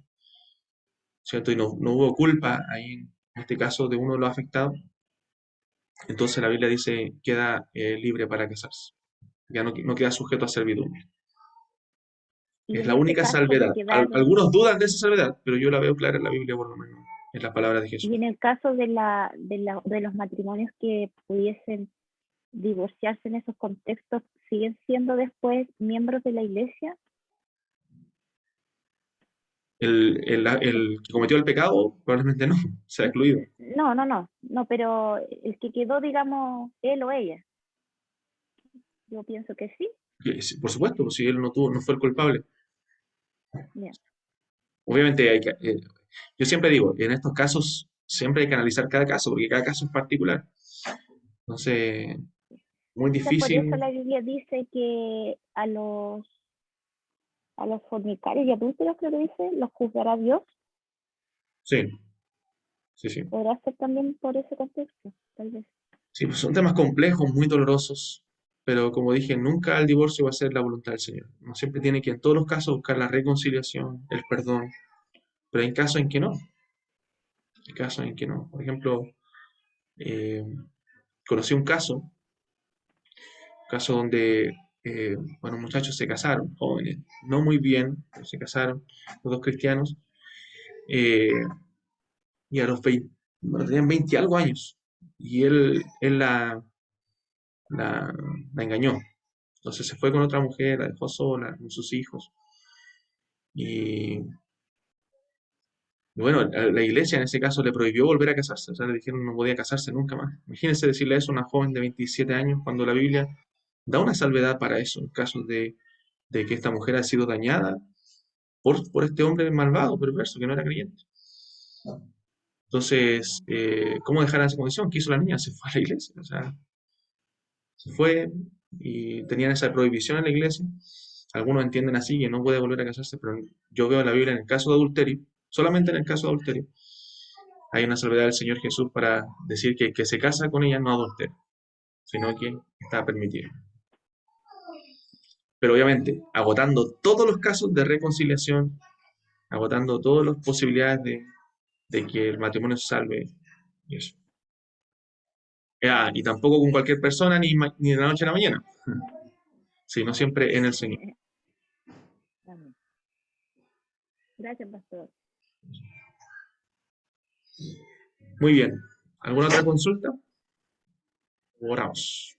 ¿cierto? Y no hubo culpa ahí, en este caso, de uno de los afectados, entonces la Biblia dice queda libre para casarse. Ya no queda sujeto a servidumbre. Es la única salvedad. Algunos dudan de esa salvedad, pero yo la veo clara en la Biblia, por lo menos, en las palabras de Jesús. Y en el caso de los matrimonios que pudiesen divorciarse en esos contextos siguen siendo después miembros de la iglesia? El que cometió el pecado, probablemente no, se ha excluido. No, pero el que quedó, digamos, él o ella. Yo pienso que sí. Por supuesto, pues, si él no fue el culpable. Bien. Obviamente yo siempre digo, en estos casos siempre hay que analizar cada caso, porque cada caso es particular. Entonces, muy Quizás por eso difícil. la Biblia dice que a los fornicarios y adúlteros, creo que dice, los juzgará Dios. Sí, sí. Podrá ser también por ese contexto, tal vez. Sí, pues son temas complejos, muy dolorosos, pero como dije, nunca el divorcio va a ser la voluntad del Señor. Uno siempre tiene que en todos los casos buscar la reconciliación, el perdón, pero hay casos en que no. Hay casos en que no. Por ejemplo, conocí un caso donde, bueno, muchachos se casaron, jóvenes, no muy bien, pero se casaron, los dos cristianos, eh, y a los 20, bueno, tenían 20 y algo años, y él la engañó. Entonces se fue con otra mujer, la dejó sola, con sus hijos, y bueno, la iglesia en ese caso le prohibió volver a casarse, o sea, le dijeron no podía casarse nunca más. Imagínense decirle eso a una joven de 27 años cuando la Biblia da una salvedad para eso, en casos de que esta mujer ha sido dañada por este hombre malvado, perverso, que no era creyente. Entonces, ¿cómo dejar esa condición? ¿Qué hizo la niña? Se fue a la iglesia, o sea, se fue y tenían esa prohibición en la iglesia. Algunos entienden así que no puede volver a casarse, pero yo veo en la Biblia en el caso de adulterio, solamente en el caso de adulterio, hay una salvedad del Señor Jesús para decir que el que se casa con ella no adultera, sino que está permitido. Pero obviamente, agotando todos los casos de reconciliación, agotando todas las posibilidades de que el matrimonio se salve. Y eso. Y tampoco con cualquier persona, ni de la noche a la mañana, sino siempre en el Señor. Amén. Gracias, pastor. Muy bien. ¿Alguna otra consulta? Oramos.